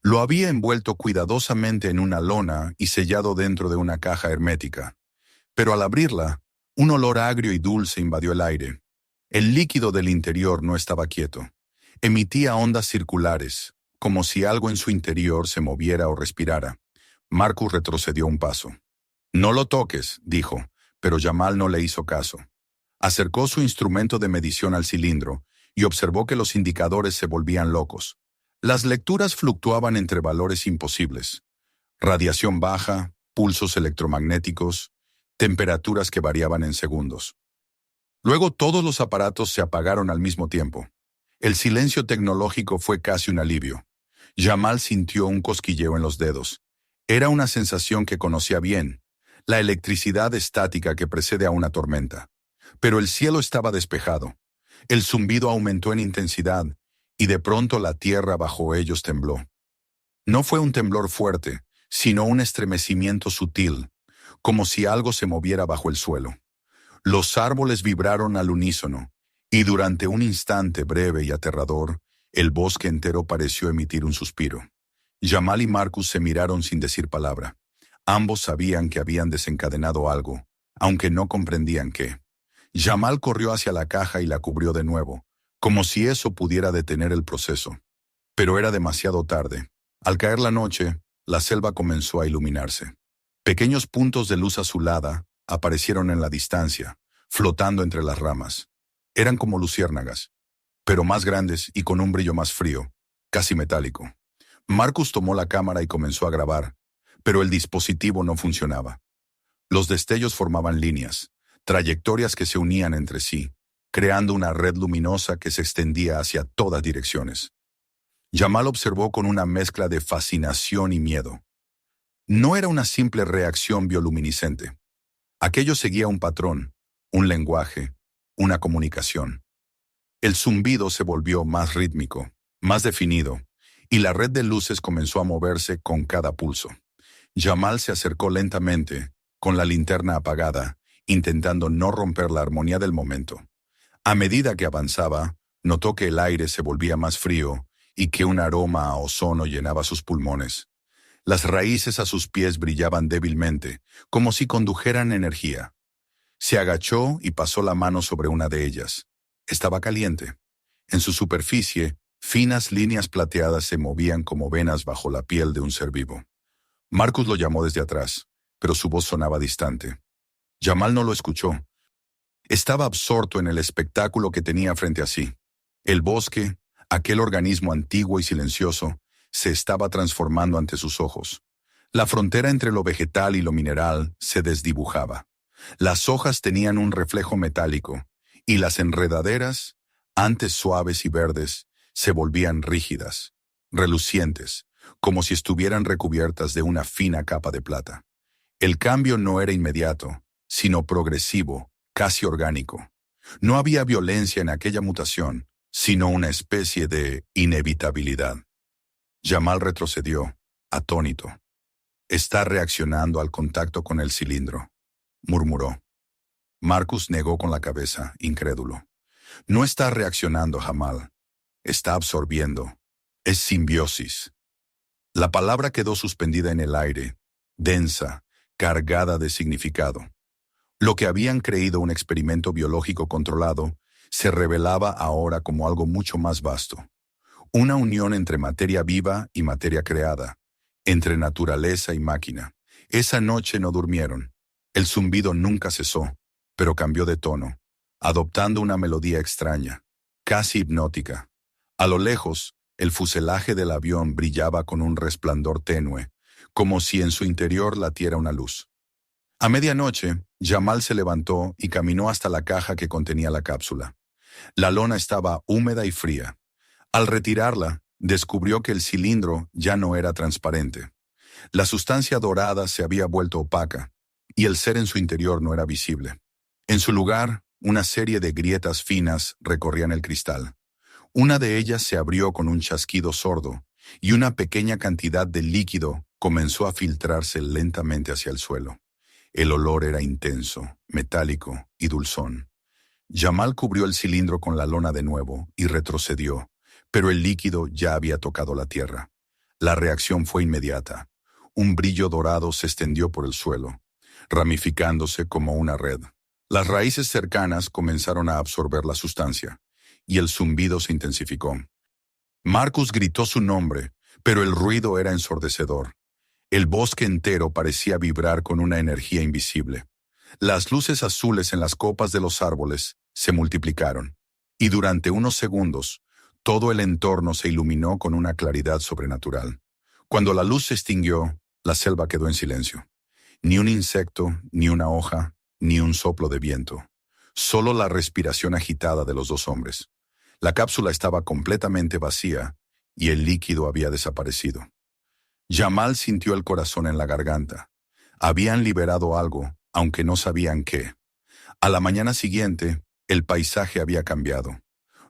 A: Lo había envuelto cuidadosamente en una lona y sellado dentro de una caja hermética. Pero al abrirla, un olor agrio y dulce invadió el aire. El líquido del interior no estaba quieto. Emitía ondas circulares, como si algo en su interior se moviera o respirara. Marcus retrocedió un paso. «No lo toques», dijo, pero Jamal no le hizo caso. Acercó su instrumento de medición al cilindro y observó que los indicadores se volvían locos. Las lecturas fluctuaban entre valores imposibles. Radiación baja, pulsos electromagnéticos, temperaturas que variaban en segundos. Luego todos los aparatos se apagaron al mismo tiempo. El silencio tecnológico fue casi un alivio. Jamal sintió un cosquilleo en los dedos. Era una sensación que conocía bien, la electricidad estática que precede a una tormenta. Pero el cielo estaba despejado. El zumbido aumentó en intensidad, y de pronto la tierra bajo ellos tembló. No fue un temblor fuerte, sino un estremecimiento sutil, como si algo se moviera bajo el suelo. Los árboles vibraron al unísono, y durante un instante breve y aterrador, el bosque entero pareció emitir un suspiro. Jamal y Marcus se miraron sin decir palabra. Ambos sabían que habían desencadenado algo, aunque no comprendían qué. Jamal corrió hacia la caja y la cubrió de nuevo, como si eso pudiera detener el proceso. Pero era demasiado tarde. Al caer la noche, la selva comenzó a iluminarse. Pequeños puntos de luz azulada aparecieron en la distancia, flotando entre las ramas. Eran como luciérnagas, pero más grandes y con un brillo más frío, casi metálico. Marcus tomó la cámara y comenzó a grabar, pero el dispositivo no funcionaba. Los destellos formaban líneas, trayectorias que se unían entre sí, creando una red luminosa que se extendía hacia todas direcciones. Jamal observó con una mezcla de fascinación y miedo. No era una simple reacción bioluminiscente. Aquello seguía un patrón, un lenguaje, una comunicación. El zumbido se volvió más rítmico, más definido, y la red de luces comenzó a moverse con cada pulso. Jamal se acercó lentamente, con la linterna apagada, intentando no romper la armonía del momento. A medida que avanzaba, notó que el aire se volvía más frío y que un aroma a ozono llenaba sus pulmones. Las raíces a sus pies brillaban débilmente, como si condujeran energía. Se agachó y pasó la mano sobre una de ellas. Estaba caliente. En su superficie, finas líneas plateadas se movían como venas bajo la piel de un ser vivo. Marcus lo llamó desde atrás, pero su voz sonaba distante. Jamal no lo escuchó. Estaba absorto en el espectáculo que tenía frente a sí. El bosque, aquel organismo antiguo y silencioso, se estaba transformando ante sus ojos. La frontera entre lo vegetal y lo mineral se desdibujaba. Las hojas tenían un reflejo metálico, y las enredaderas, antes suaves y verdes, se volvían rígidas, relucientes, como si estuvieran recubiertas de una fina capa de plata. El cambio no era inmediato, sino progresivo, casi orgánico. No había violencia en aquella mutación, sino una especie de inevitabilidad. Jamal retrocedió, atónito. «Está reaccionando al contacto con el cilindro», murmuró. Marcus negó con la cabeza, incrédulo. «No está reaccionando, Jamal. Está absorbiendo. Es simbiosis». La palabra quedó suspendida en el aire, densa, cargada de significado. Lo que habían creído un experimento biológico controlado se revelaba ahora como algo mucho más vasto. Una unión entre materia viva y materia creada, entre naturaleza y máquina. Esa noche no durmieron. El zumbido nunca cesó, pero cambió de tono, adoptando una melodía extraña, casi hipnótica. A lo lejos, el fuselaje del avión brillaba con un resplandor tenue, como si en su interior latiera una luz. A medianoche, Jamal se levantó y caminó hasta la caja que contenía la cápsula. La lona estaba húmeda y fría. Al retirarla, descubrió que el cilindro ya no era transparente. La sustancia dorada se había vuelto opaca, y el ser en su interior no era visible. En su lugar, una serie de grietas finas recorrían el cristal. Una de ellas se abrió con un chasquido sordo, y una pequeña cantidad de líquido comenzó a filtrarse lentamente hacia el suelo. El olor era intenso, metálico y dulzón. Jamal cubrió el cilindro con la lona de nuevo y retrocedió, pero el líquido ya había tocado la tierra. La reacción fue inmediata. Un brillo dorado se extendió por el suelo, ramificándose como una red. Las raíces cercanas comenzaron a absorber la sustancia, y el zumbido se intensificó. Marcus gritó su nombre, pero el ruido era ensordecedor. El bosque entero parecía vibrar con una energía invisible. Las luces azules en las copas de los árboles se multiplicaron, y durante unos segundos, todo el entorno se iluminó con una claridad sobrenatural. Cuando la luz se extinguió, la selva quedó en silencio. Ni un insecto, ni una hoja, ni un soplo de viento. Solo la respiración agitada de los dos hombres. La cápsula estaba completamente vacía y el líquido había desaparecido. Jamal sintió el corazón en la garganta. Habían liberado algo, aunque no sabían qué. A la mañana siguiente, el paisaje había cambiado.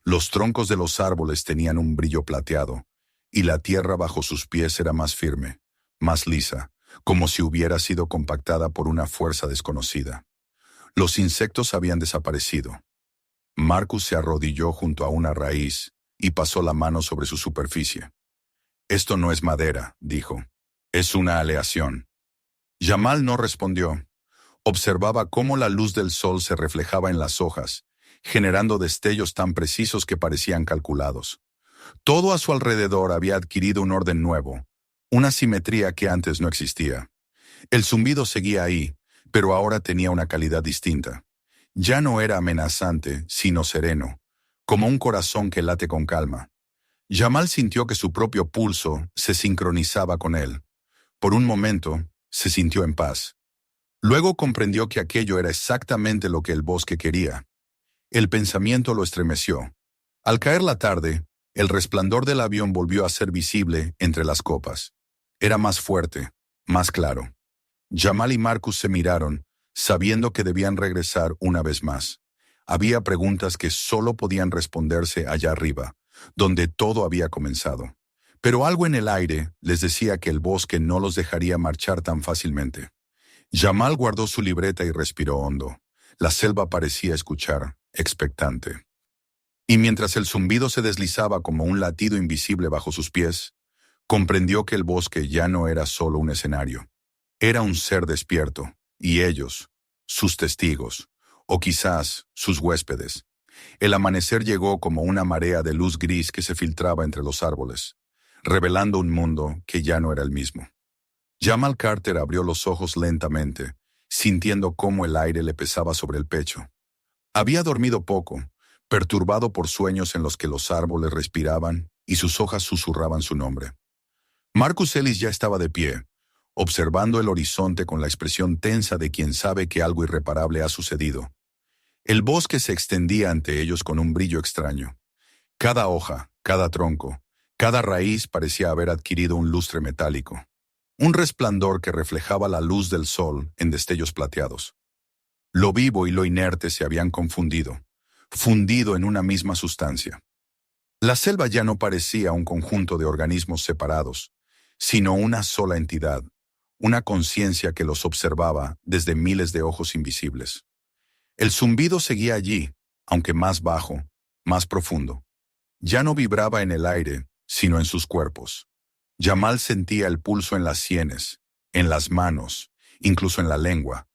A: Los troncos de los árboles tenían un brillo plateado, y la tierra bajo sus pies era más firme, más lisa, como si hubiera sido compactada por una fuerza desconocida. Los insectos habían desaparecido. Marcus se arrodilló junto a una raíz y pasó la mano sobre su superficie. «Esto no es madera», dijo. «Es una aleación». Jamal no respondió. Observaba cómo la luz del sol se reflejaba en las hojas, generando destellos tan precisos que parecían calculados. Todo a su alrededor había adquirido un orden nuevo, una simetría que antes no existía. El zumbido seguía ahí, pero ahora tenía una calidad distinta. Ya no era amenazante, sino sereno, como un corazón que late con calma. Jamal sintió que su propio pulso se sincronizaba con él. Por un momento, se sintió en paz. Luego comprendió que aquello era exactamente lo que el bosque quería. El pensamiento lo estremeció. Al caer la tarde, el resplandor del avión volvió a ser visible entre las copas. Era más fuerte, más claro. Jamal y Marcus se miraron, sabiendo que debían regresar una vez más. Había preguntas que solo podían responderse allá arriba, donde todo había comenzado. Pero algo en el aire les decía que el bosque no los dejaría marchar tan fácilmente. Jamal guardó su libreta y respiró hondo. La selva parecía escuchar, expectante. Y mientras el zumbido se deslizaba como un latido invisible bajo sus pies, comprendió que el bosque ya no era solo un escenario. Era un ser despierto, y ellos, sus testigos, o quizás sus huéspedes. El amanecer llegó como una marea de luz gris que se filtraba entre los árboles, revelando un mundo que ya no era el mismo. Jamal Carter abrió los ojos lentamente, sintiendo cómo el aire le pesaba sobre el pecho. Había dormido poco, perturbado por sueños en los que los árboles respiraban y sus hojas susurraban su nombre. Marcus Ellis ya estaba de pie, observando el horizonte con la expresión tensa de quien sabe que algo irreparable ha sucedido. El bosque se extendía ante ellos con un brillo extraño. Cada hoja, cada tronco, cada raíz parecía haber adquirido un lustre metálico, un resplandor que reflejaba la luz del sol en destellos plateados. Lo vivo y lo inerte se habían confundido, fundido en una misma sustancia. La selva ya no parecía un conjunto de organismos separados, sino una sola entidad, una conciencia que los observaba desde miles de ojos invisibles. El zumbido seguía allí, aunque más bajo, más profundo. Ya no vibraba en el aire, sino en sus cuerpos. Jamal sentía el pulso en las sienes, en las manos, incluso en la lengua.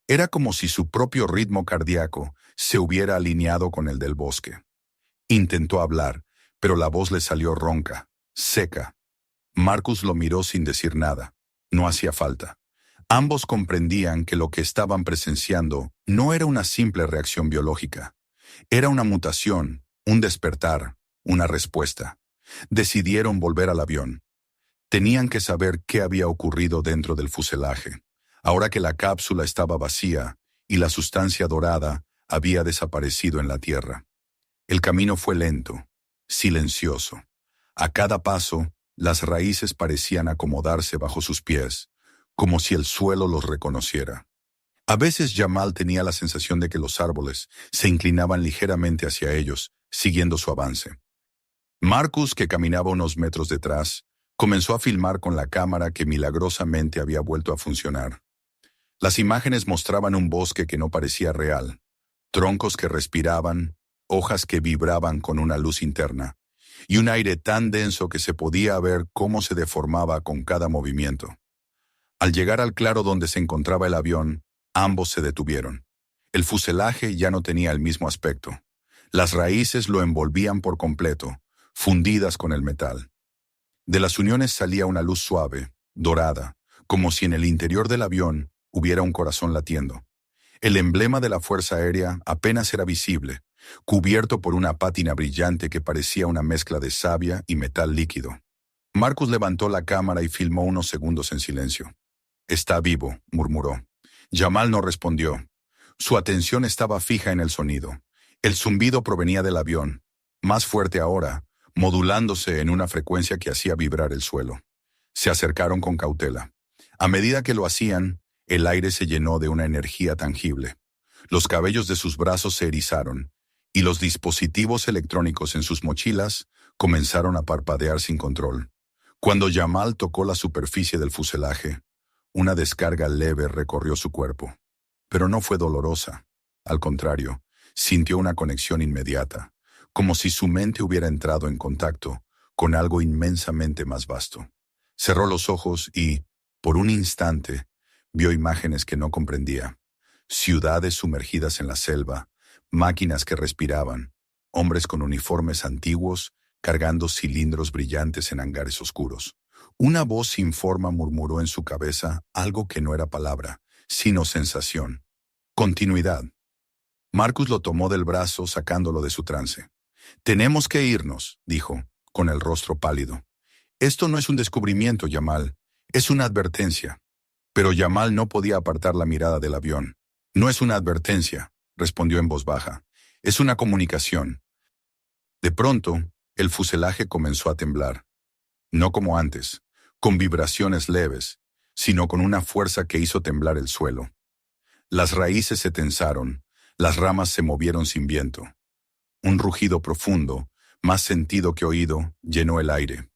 A: Era como si su propio ritmo cardíaco se hubiera alineado con el del bosque. Intentó hablar, pero la voz le salió ronca, seca. Marcus lo miró sin decir nada. No hacía falta. Ambos comprendían que lo que estaban presenciando no era una simple reacción biológica. Era una mutación, un despertar, una respuesta. Decidieron volver al avión. Tenían que saber qué había ocurrido dentro del fuselaje, ahora que la cápsula estaba vacía y la sustancia dorada había desaparecido en la tierra. El camino fue lento, silencioso. A cada paso, las raíces parecían acomodarse bajo sus pies, como si el suelo los reconociera. A veces Jamal tenía la sensación de que los árboles se inclinaban ligeramente hacia ellos, siguiendo su avance. Marcus, que caminaba unos metros detrás, comenzó a filmar con la cámara que milagrosamente había vuelto a funcionar. Las imágenes mostraban un bosque que no parecía real, troncos que respiraban, hojas que vibraban con una luz interna, y un aire tan denso que se podía ver cómo se deformaba con cada movimiento. Al llegar al claro donde se encontraba el avión, ambos se detuvieron. El fuselaje ya no tenía el mismo aspecto. Las raíces lo envolvían por completo, fundidas con el metal. De las uniones salía una luz suave, dorada, como si en el interior del avión hubiera un corazón latiendo. El emblema de la Fuerza Aérea apenas era visible, cubierto por una pátina brillante que parecía una mezcla de savia y metal líquido. Marcus levantó la cámara y filmó unos segundos en silencio. «Está vivo», murmuró. Jamal no respondió. Su atención estaba fija en el sonido. El zumbido provenía del avión, más fuerte ahora, modulándose en una frecuencia que hacía vibrar el suelo. Se acercaron con cautela. A medida que lo hacían, el aire se llenó de una energía tangible. Los cabellos de sus brazos se erizaron, y los dispositivos electrónicos en sus mochilas comenzaron a parpadear sin control. Cuando Jamal tocó la superficie del fuselaje, Una descarga leve recorrió su cuerpo, pero no fue dolorosa. Al contrario, sintió una conexión inmediata, como si su mente hubiera entrado en contacto con algo inmensamente más vasto. Cerró los ojos y, por un instante, vio imágenes que no comprendía. Ciudades sumergidas en la selva, máquinas que respiraban, hombres con uniformes antiguos cargando cilindros brillantes en hangares oscuros. Una voz sin forma murmuró en su cabeza algo que no era palabra, sino sensación. Continuidad. Marcus lo tomó del brazo sacándolo de su trance. «Tenemos que irnos», dijo, con el rostro pálido. «Esto no es un descubrimiento, Jamal, es una advertencia». Pero Jamal no podía apartar la mirada del avión. «No es una advertencia», respondió en voz baja. «Es una comunicación». De pronto, el fuselaje comenzó a temblar. No como antes, con vibraciones leves, sino con una fuerza que hizo temblar el suelo. Las raíces se tensaron, las ramas se movieron sin viento. Un rugido profundo, más sentido que oído, llenó el aire.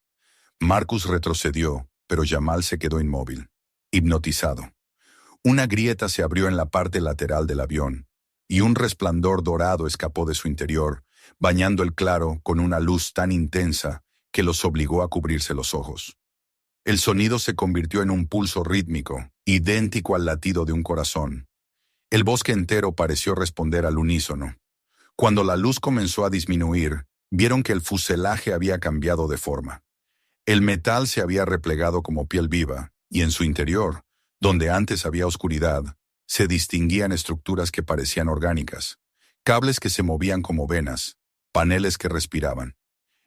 A: Marcus retrocedió, pero Jamal se quedó inmóvil, hipnotizado. Una grieta se abrió en la parte lateral del avión, y un resplandor dorado escapó de su interior, bañando el claro con una luz tan intensa que los obligó a cubrirse los ojos. El sonido se convirtió en un pulso rítmico, idéntico al latido de un corazón. El bosque entero pareció responder al unísono. Cuando la luz comenzó a disminuir, vieron que el fuselaje había cambiado de forma. El metal se había replegado como piel viva, y en su interior, donde antes había oscuridad, se distinguían estructuras que parecían orgánicas, cables que se movían como venas, paneles que respiraban.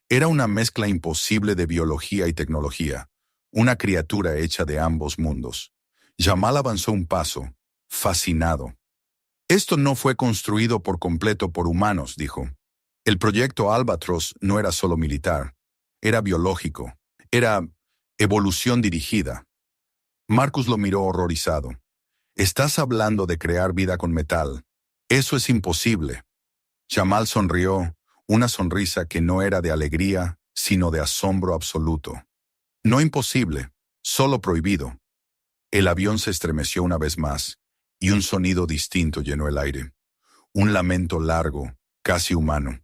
A: Era una mezcla imposible de biología y tecnología, una criatura hecha de ambos mundos. Jamal avanzó un paso, fascinado. «Esto no fue construido por completo por humanos», dijo. «El proyecto Albatros no era solo militar, era biológico, era evolución dirigida». Marcus lo miró horrorizado. «Estás hablando de crear vida con metal. Eso es imposible». Jamal sonrió, una sonrisa que no era de alegría, sino de asombro absoluto. «No imposible, solo prohibido». El avión se estremeció una vez más, y un sonido distinto llenó el aire. Un lamento largo, casi humano.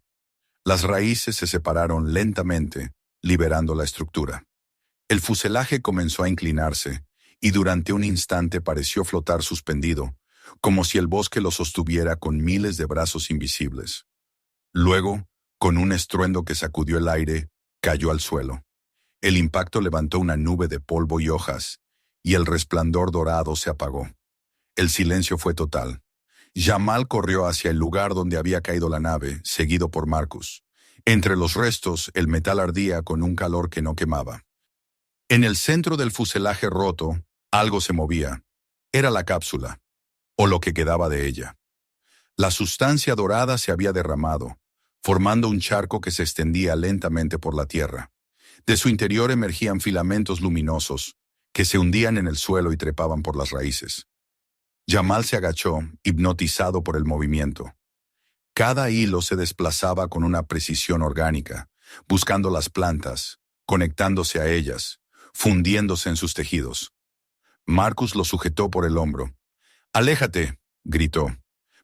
A: Las raíces se separaron lentamente, liberando la estructura. El fuselaje comenzó a inclinarse, y durante un instante pareció flotar suspendido, como si el bosque lo sostuviera con miles de brazos invisibles. Luego, con un estruendo que sacudió el aire, cayó al suelo. El impacto levantó una nube de polvo y hojas, y el resplandor dorado se apagó. El silencio fue total. Jamal corrió hacia el lugar donde había caído la nave, seguido por Marcus. Entre los restos, el metal ardía con un calor que no quemaba. En el centro del fuselaje roto, algo se movía. Era la cápsula, o lo que quedaba de ella. La sustancia dorada se había derramado, formando un charco que se extendía lentamente por la tierra. De su interior emergían filamentos luminosos, que se hundían en el suelo y trepaban por las raíces. Jamal se agachó, hipnotizado por el movimiento. Cada hilo se desplazaba con una precisión orgánica, buscando las plantas, conectándose a ellas, fundiéndose en sus tejidos. Marcus lo sujetó por el hombro. «Aléjate», gritó,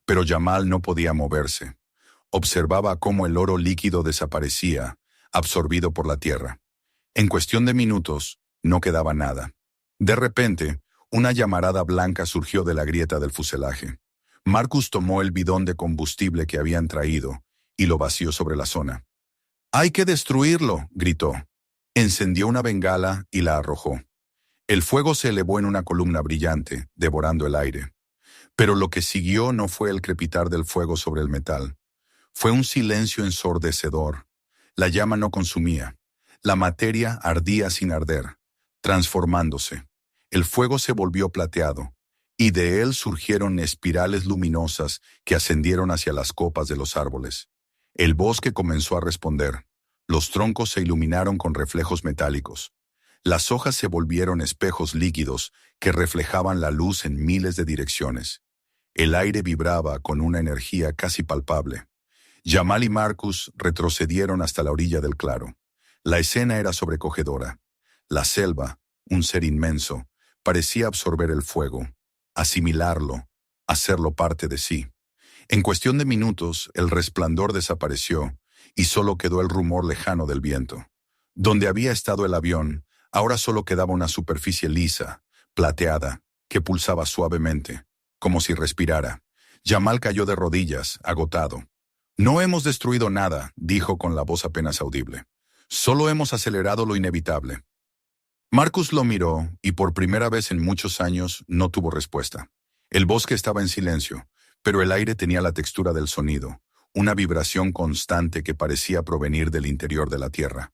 A: pero Jamal no podía moverse. Observaba cómo el oro líquido desaparecía, absorbido por la tierra. En cuestión de minutos, no quedaba nada. De repente, una llamarada blanca surgió de la grieta del fuselaje. Marcus tomó el bidón de combustible que habían traído y lo vació sobre la zona. «¡Hay que destruirlo!», gritó. Encendió una bengala y la arrojó. El fuego se elevó en una columna brillante, devorando el aire. Pero lo que siguió no fue el crepitar del fuego sobre el metal. Fue un silencio ensordecedor. La llama no consumía. La materia ardía sin arder, transformándose. El fuego se volvió plateado, y de él surgieron espirales luminosas que ascendieron hacia las copas de los árboles. El bosque comenzó a responder. Los troncos se iluminaron con reflejos metálicos. Las hojas se volvieron espejos líquidos que reflejaban la luz en miles de direcciones. El aire vibraba con una energía casi palpable. Jamal y Marcus retrocedieron hasta la orilla del claro. La escena era sobrecogedora. La selva, un ser inmenso, parecía absorber el fuego, asimilarlo, hacerlo parte de sí. En cuestión de minutos, el resplandor desapareció y solo quedó el rumor lejano del viento. Donde había estado el avión, ahora solo quedaba una superficie lisa, plateada, que pulsaba suavemente, como si respirara. Jamal cayó de rodillas, agotado. «No hemos destruido nada», dijo con la voz apenas audible. «Solo hemos acelerado lo inevitable». Marcus lo miró y por primera vez en muchos años no tuvo respuesta. El bosque estaba en silencio, pero el aire tenía la textura del sonido, una vibración constante que parecía provenir del interior de la tierra.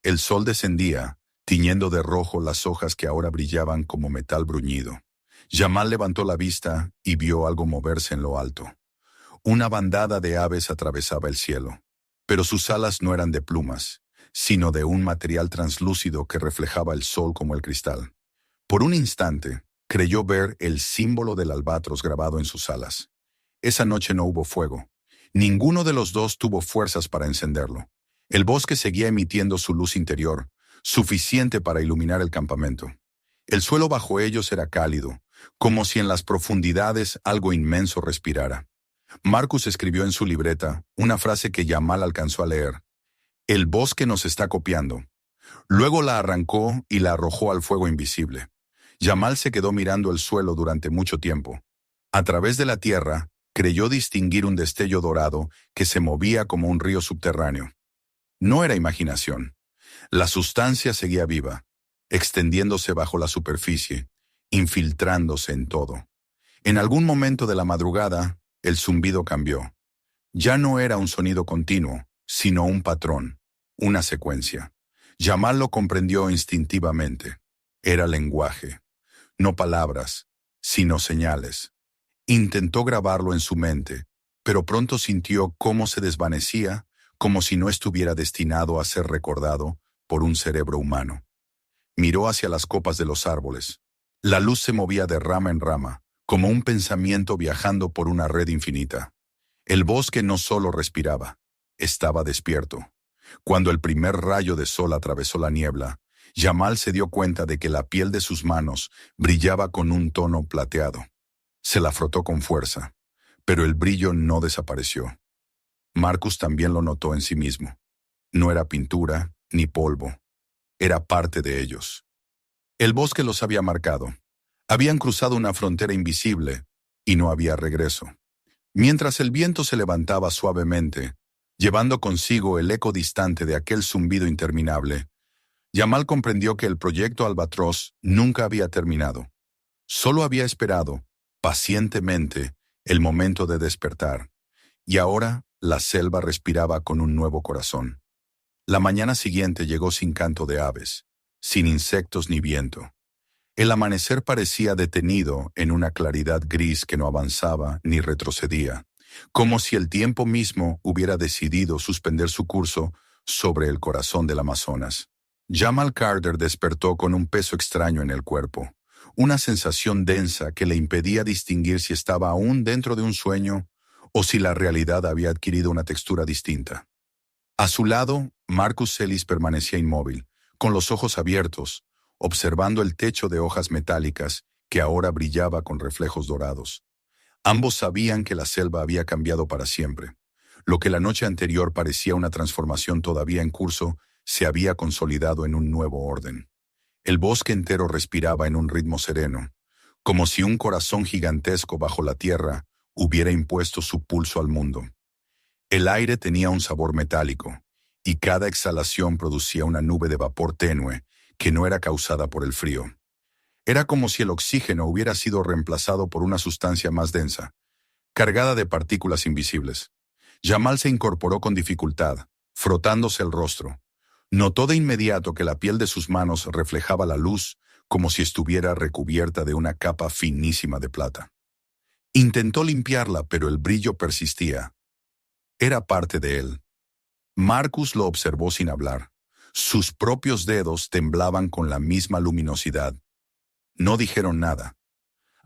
A: El sol descendía, tiñendo de rojo las hojas que ahora brillaban como metal bruñido. Jamal levantó la vista y vio algo moverse en lo alto. Una bandada de aves atravesaba el cielo, pero sus alas no eran de plumas, sino de un material translúcido que reflejaba el sol como el cristal. Por un instante, creyó ver el símbolo del albatros grabado en sus alas. Esa noche no hubo fuego. Ninguno de los dos tuvo fuerzas para encenderlo. El bosque seguía emitiendo su luz interior, suficiente para iluminar el campamento. El suelo bajo ellos era cálido, como si en las profundidades algo inmenso respirara. Marcus escribió en su libreta una frase que Jamal alcanzó a leer. «El bosque nos está copiando». Luego la arrancó y la arrojó al fuego invisible. Jamal se quedó mirando el suelo durante mucho tiempo. A través de la tierra, creyó distinguir un destello dorado que se movía como un río subterráneo. No era imaginación. La sustancia seguía viva, extendiéndose bajo la superficie, infiltrándose en todo. En algún momento de la madrugada, el zumbido cambió. Ya no era un sonido continuo, sino un patrón, una secuencia. Jamal lo comprendió instintivamente. Era lenguaje, no palabras, sino señales. Intentó grabarlo en su mente, pero pronto sintió cómo se desvanecía, como si no estuviera destinado a ser recordado por un cerebro humano. Miró hacia las copas de los árboles. La luz se movía de rama en rama, como un pensamiento viajando por una red infinita. El bosque no solo respiraba, estaba despierto. Cuando el primer rayo de sol atravesó la niebla, Jamal se dio cuenta de que la piel de sus manos brillaba con un tono plateado. Se la frotó con fuerza, pero el brillo no desapareció. Marcus también lo notó en sí mismo. No era pintura ni polvo, era parte de ellos. El bosque los había marcado. Habían cruzado una frontera invisible y no había regreso. Mientras el viento se levantaba suavemente, llevando consigo el eco distante de aquel zumbido interminable, Jamal comprendió que el proyecto Albatros nunca había terminado. Solo había esperado, pacientemente, el momento de despertar. Y ahora la selva respiraba con un nuevo corazón. La mañana siguiente llegó sin canto de aves, sin insectos ni viento. El amanecer parecía detenido en una claridad gris que no avanzaba ni retrocedía, como si el tiempo mismo hubiera decidido suspender su curso sobre el corazón del Amazonas. Jamal Carter despertó con un peso extraño en el cuerpo, una sensación densa que le impedía distinguir si estaba aún dentro de un sueño o si la realidad había adquirido una textura distinta. A su lado, Marcus Ellis permanecía inmóvil, con los ojos abiertos, observando el techo de hojas metálicas que ahora brillaba con reflejos dorados. Ambos sabían que la selva había cambiado para siempre. Lo que la noche anterior parecía una transformación todavía en curso, se había consolidado en un nuevo orden. El bosque entero respiraba en un ritmo sereno, como si un corazón gigantesco bajo la tierra hubiera impuesto su pulso al mundo. El aire tenía un sabor metálico, y cada exhalación producía una nube de vapor tenue que no era causada por el frío. Era como si el oxígeno hubiera sido reemplazado por una sustancia más densa, cargada de partículas invisibles. Jamal se incorporó con dificultad, frotándose el rostro. Notó de inmediato que la piel de sus manos reflejaba la luz como si estuviera recubierta de una capa finísima de plata. Intentó limpiarla, pero el brillo persistía. Era parte de él. Marcus lo observó sin hablar. Sus propios dedos temblaban con la misma luminosidad. No dijeron nada.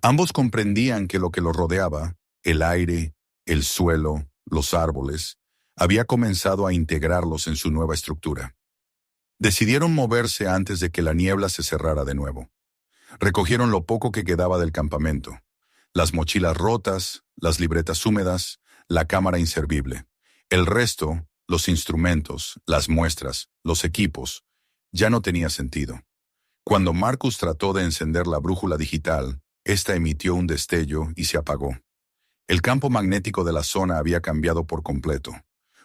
A: Ambos comprendían que lo que los rodeaba, el aire, el suelo, los árboles, había comenzado a integrarlos en su nueva estructura. Decidieron moverse antes de que la niebla se cerrara de nuevo. Recogieron lo poco que quedaba del campamento. Las mochilas rotas, las libretas húmedas, la cámara inservible. El resto, los instrumentos, las muestras, los equipos, ya no tenía sentido. Cuando Marcus trató de encender la brújula digital, ésta emitió un destello y se apagó. El campo magnético de la zona había cambiado por completo.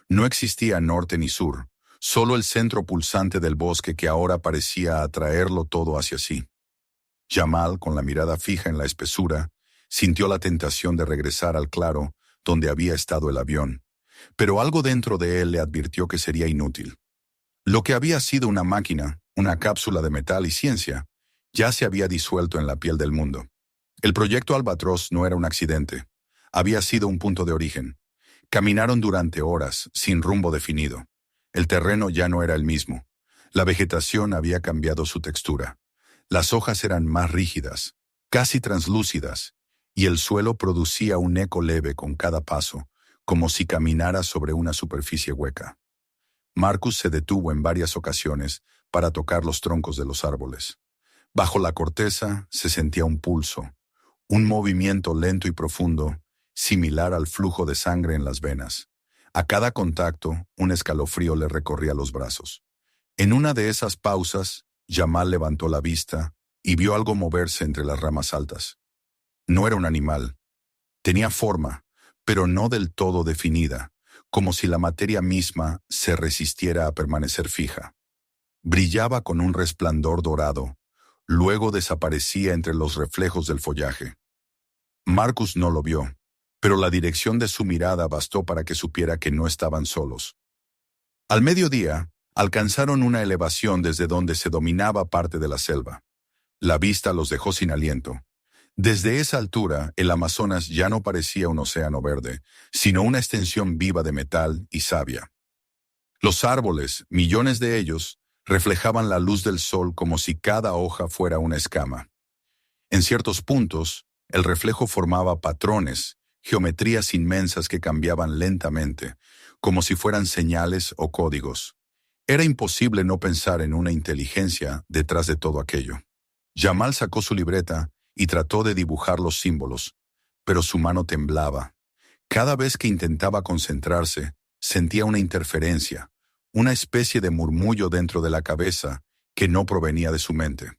A: No existía norte ni sur, solo el centro pulsante del bosque que ahora parecía atraerlo todo hacia sí. Jamal, con la mirada fija en la espesura, sintió la tentación de regresar al claro donde había estado el avión, pero algo dentro de él le advirtió que sería inútil. Lo que había sido una máquina, una cápsula de metal y ciencia, ya se había disuelto en la piel del mundo. El proyecto Albatros no era un accidente, había sido un punto de origen. Caminaron durante horas, sin rumbo definido. El terreno ya no era el mismo. La vegetación había cambiado su textura. Las hojas eran más rígidas, casi translúcidas, y el suelo producía un eco leve con cada paso, como si caminara sobre una superficie hueca. Marcus se detuvo en varias ocasiones para tocar los troncos de los árboles. Bajo la corteza se sentía un pulso, un movimiento lento y profundo, similar al flujo de sangre en las venas. A cada contacto, un escalofrío le recorría los brazos. En una de esas pausas, Jamal levantó la vista y vio algo moverse entre las ramas altas. No era un animal. Tenía forma, pero no del todo definida, como si la materia misma se resistiera a permanecer fija. Brillaba con un resplandor dorado, luego desaparecía entre los reflejos del follaje. Marcus no lo vio, pero la dirección de su mirada bastó para que supiera que no estaban solos. Al mediodía, alcanzaron una elevación desde donde se dominaba parte de la selva. La vista los dejó sin aliento. Desde esa altura, el Amazonas ya no parecía un océano verde, sino una extensión viva de metal y savia. Los árboles, millones de ellos, reflejaban la luz del sol como si cada hoja fuera una escama. En ciertos puntos, el reflejo formaba patrones, geometrías inmensas que cambiaban lentamente, como si fueran señales o códigos. Era imposible no pensar en una inteligencia detrás de todo aquello. Jamal sacó su libreta y trató de dibujar los símbolos, pero su mano temblaba. Cada vez que intentaba concentrarse, sentía una interferencia, una especie de murmullo dentro de la cabeza que no provenía de su mente.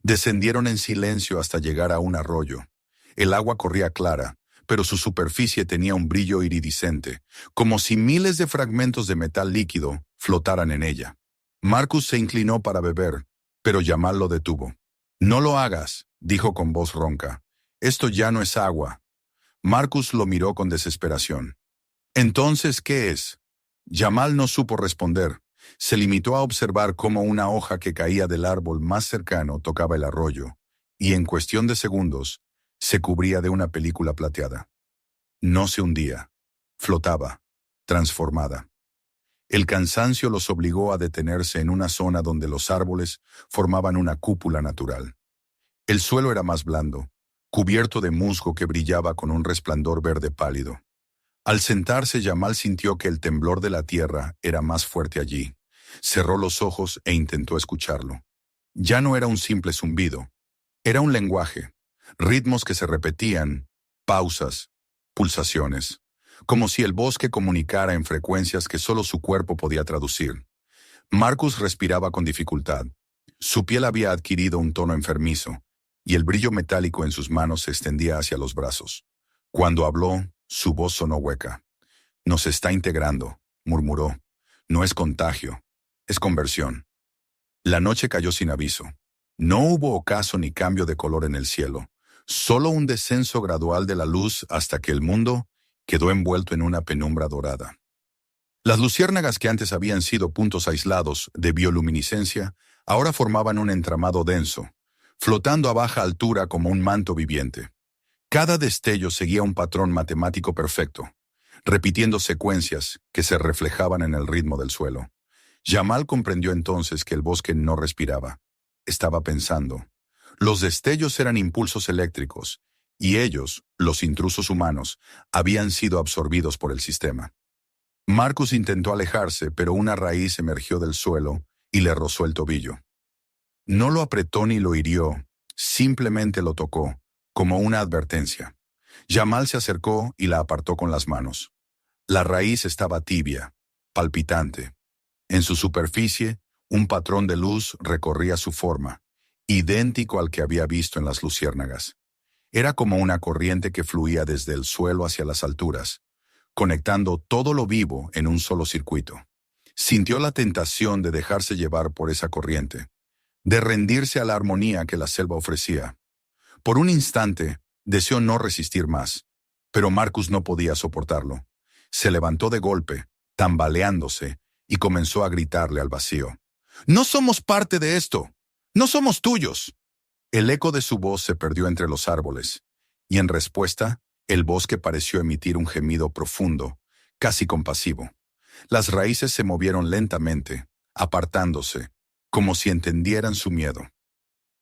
A: Descendieron en silencio hasta llegar a un arroyo. El agua corría clara, pero su superficie tenía un brillo iridiscente, como si miles de fragmentos de metal líquido flotaran en ella. Marcus se inclinó para beber, pero Jamal lo detuvo. «No lo hagas», dijo con voz ronca. «Esto ya no es agua». Marcus lo miró con desesperación. «¿Entonces qué es?» Jamal no supo responder. Se limitó a observar cómo una hoja que caía del árbol más cercano tocaba el arroyo, y en cuestión de segundos, se cubría de una película plateada. No se hundía, flotaba, transformada. El cansancio los obligó a detenerse en una zona donde los árboles formaban una cúpula natural. El suelo era más blando, cubierto de musgo que brillaba con un resplandor verde pálido. Al sentarse, Jamal sintió que el temblor de la tierra era más fuerte allí. Cerró los ojos e intentó escucharlo. Ya no era un simple zumbido, era un lenguaje, ritmos que se repetían, pausas, pulsaciones, como si el bosque comunicara en frecuencias que solo su cuerpo podía traducir. Marcus respiraba con dificultad. Su piel había adquirido un tono enfermizo, y el brillo metálico en sus manos se extendía hacia los brazos. Cuando habló, su voz sonó hueca. «Nos está integrando», murmuró. «No es contagio, es conversión». La noche cayó sin aviso. No hubo ocaso ni cambio de color en el cielo, solo un descenso gradual de la luz hasta que el mundo quedó envuelto en una penumbra dorada. Las luciérnagas que antes habían sido puntos aislados de bioluminiscencia, ahora formaban un entramado denso, flotando a baja altura como un manto viviente. Cada destello seguía un patrón matemático perfecto, repitiendo secuencias que se reflejaban en el ritmo del suelo. Jamal comprendió entonces que el bosque no respiraba. Estaba pensando. Los destellos eran impulsos eléctricos, y ellos, los intrusos humanos, habían sido absorbidos por el sistema. Marcus intentó alejarse, pero una raíz emergió del suelo y le rozó el tobillo. No lo apretó ni lo hirió, Simplemente lo tocó, como una advertencia. Jamal se acercó y la apartó con las manos. La raíz estaba tibia, palpitante. En su superficie, un patrón de luz recorría su forma, idéntico al que había visto en las luciérnagas. Era como una corriente que fluía desde el suelo hacia las alturas, conectando todo lo vivo en un solo circuito. Sintió la tentación de dejarse llevar por esa corriente, de rendirse a la armonía que la selva ofrecía. Por un instante, deseó no resistir más, pero Marcus no podía soportarlo. Se levantó de golpe, tambaleándose, y comenzó a gritarle al vacío. «¡No somos parte de esto! ¡No somos tuyos!». El eco de su voz se perdió entre los árboles, y en respuesta, el bosque pareció emitir un gemido profundo, casi compasivo. Las raíces se movieron lentamente, apartándose, como si entendieran su miedo.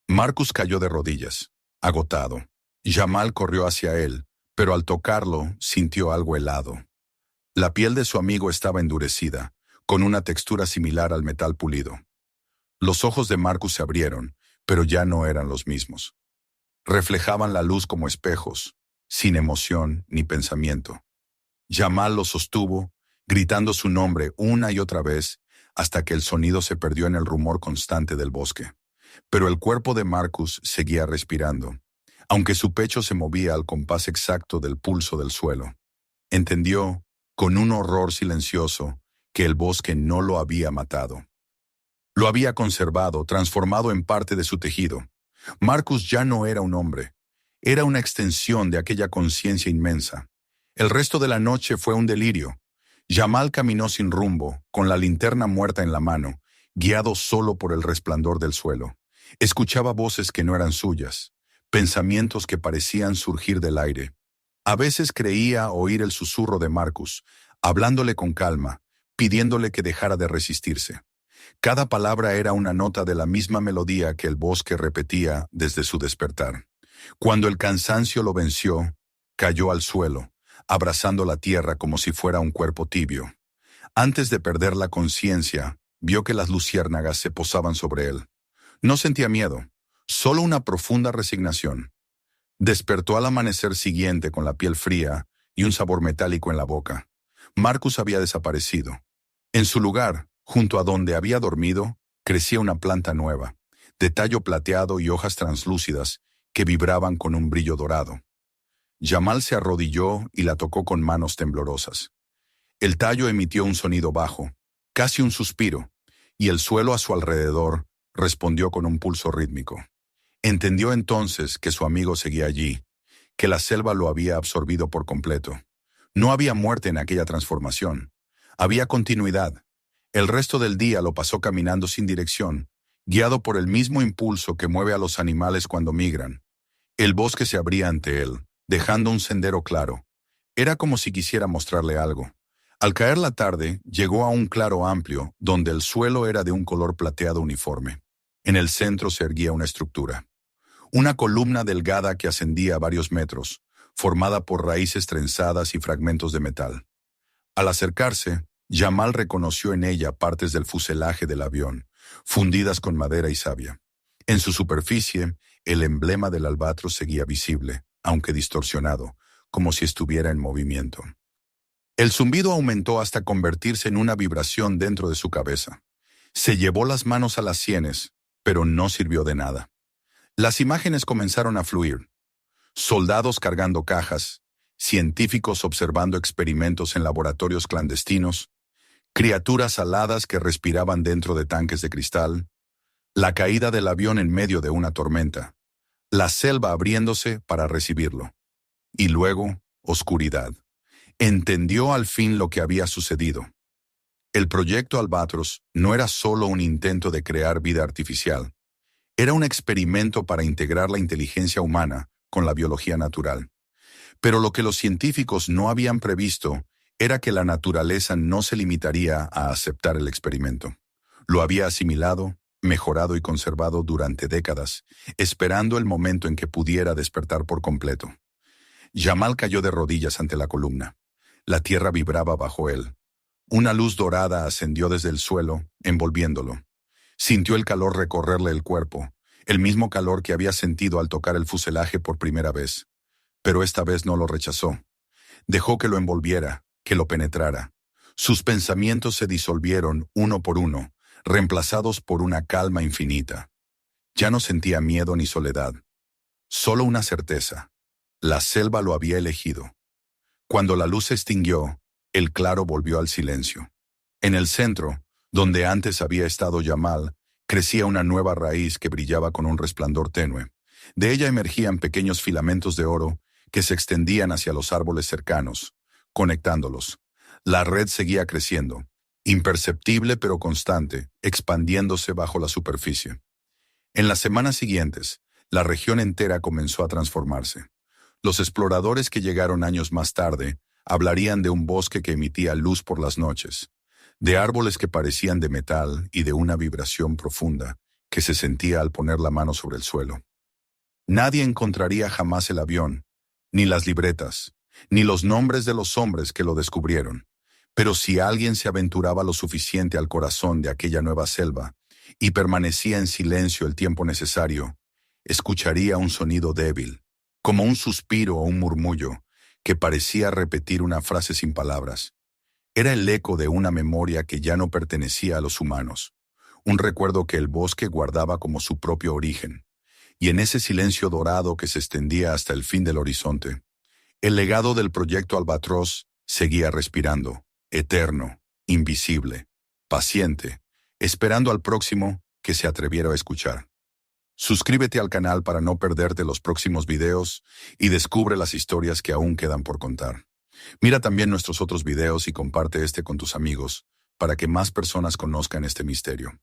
A: Marcus cayó de rodillas, agotado. Jamal corrió hacia él, pero al tocarlo sintió algo helado. La piel de su amigo estaba endurecida, con una textura similar al metal pulido. Los ojos de Marcus se abrieron, pero ya no eran los mismos. Reflejaban la luz como espejos, sin emoción ni pensamiento. Jamal lo sostuvo, gritando su nombre una y otra vez, hasta que el sonido se perdió en el rumor constante del bosque. Pero el cuerpo de Marcus seguía respirando, aunque su pecho se movía al compás exacto del pulso del suelo. Entendió, con un horror silencioso, que el bosque no lo había matado. Lo había conservado, transformado en parte de su tejido. Marcus ya no era un hombre, era una extensión de aquella conciencia inmensa. El resto de la noche fue un delirio. Jamal caminó sin rumbo, con la linterna muerta en la mano, guiado solo por el resplandor del suelo. Escuchaba voces que no eran suyas, pensamientos que parecían surgir del aire. A veces creía oír el susurro de Marcus, hablándole con calma, pidiéndole que dejara de resistirse. Cada palabra era una nota de la misma melodía que el bosque repetía desde su despertar. Cuando el cansancio lo venció, cayó al suelo, abrazando la tierra como si fuera un cuerpo tibio. Antes de perder la conciencia, vio que las luciérnagas se posaban sobre él. No sentía miedo, solo una profunda resignación. Despertó al amanecer siguiente con la piel fría y un sabor metálico en la boca. Marcus había desaparecido. En su lugar, junto a donde había dormido, crecía una planta nueva, de tallo plateado y hojas translúcidas que vibraban con un brillo dorado. Jamal se arrodilló y la tocó con manos temblorosas. El tallo emitió un sonido bajo, casi un suspiro, y el suelo a su alrededor respondió con un pulso rítmico. Entendió entonces que su amigo seguía allí, que la selva lo había absorbido por completo. No había muerte en aquella transformación. Había continuidad. El resto del día lo pasó caminando sin dirección, guiado por el mismo impulso que mueve a los animales cuando migran. El bosque se abría ante él, dejando un sendero claro. Era como si quisiera mostrarle algo. Al caer la tarde, llegó a un claro amplio, donde el suelo era de un color plateado uniforme. En el centro se erguía una estructura. Una columna delgada que ascendía a varios metros, formada por raíces trenzadas y fragmentos de metal. Al acercarse, Jamal reconoció en ella partes del fuselaje del avión, fundidas con madera y savia. En su superficie, el emblema del albatros seguía visible, aunque distorsionado, como si estuviera en movimiento. El zumbido aumentó hasta convertirse en una vibración dentro de su cabeza. Se llevó las manos a las sienes, pero no sirvió de nada. Las imágenes comenzaron a fluir. Soldados cargando cajas, científicos observando experimentos en laboratorios clandestinos, criaturas aladas que respiraban dentro de tanques de cristal, la caída del avión en medio de una tormenta, la selva abriéndose para recibirlo. Y luego, oscuridad. Entendió al fin lo que había sucedido. El proyecto Albatros no era solo un intento de crear vida artificial. Era un experimento para integrar la inteligencia humana con la biología natural. Pero lo que los científicos no habían previsto era que la naturaleza no se limitaría a aceptar el experimento. Lo había asimilado, mejorado y conservado durante décadas, esperando el momento en que pudiera despertar por completo. Jamal cayó de rodillas ante la columna. La tierra vibraba bajo él. Una luz dorada ascendió desde el suelo, envolviéndolo. Sintió el calor recorrerle el cuerpo, el mismo calor que había sentido al tocar el fuselaje por primera vez. Pero esta vez no lo rechazó. Dejó que lo envolviera, que lo penetrara. Sus pensamientos se disolvieron uno por uno, reemplazados por una calma infinita. Ya no sentía miedo ni soledad. Solo una certeza. La selva lo había elegido. Cuando la luz se extinguió, el claro volvió al silencio. En el centro, donde antes había estado Yamal, crecía una nueva raíz que brillaba con un resplandor tenue. De ella emergían pequeños filamentos de oro que se extendían hacia los árboles cercanos, conectándolos. La red seguía creciendo, imperceptible pero constante, expandiéndose bajo la superficie. En las semanas siguientes, la región entera comenzó a transformarse. Los exploradores que llegaron años más tarde hablarían de un bosque que emitía luz por las noches, de árboles que parecían de metal y de una vibración profunda que se sentía al poner la mano sobre el suelo. Nadie encontraría jamás el avión, ni las libretas, ni los nombres de los hombres que lo descubrieron. Pero si alguien se aventuraba lo suficiente al corazón de aquella nueva selva y permanecía en silencio el tiempo necesario, escucharía un sonido débil, como un suspiro o un murmullo, que parecía repetir una frase sin palabras. Era el eco de una memoria que ya no pertenecía a los humanos, un recuerdo que el bosque guardaba como su propio origen. Y en ese silencio dorado que se extendía hasta el fin del horizonte, el legado del proyecto Albatros seguía respirando, eterno, invisible, paciente, esperando al próximo que se atreviera a escuchar. Suscríbete al canal para no perderte los próximos videos y descubre las historias que aún quedan por contar. Mira también nuestros otros videos y comparte este con tus amigos para que más personas conozcan este misterio.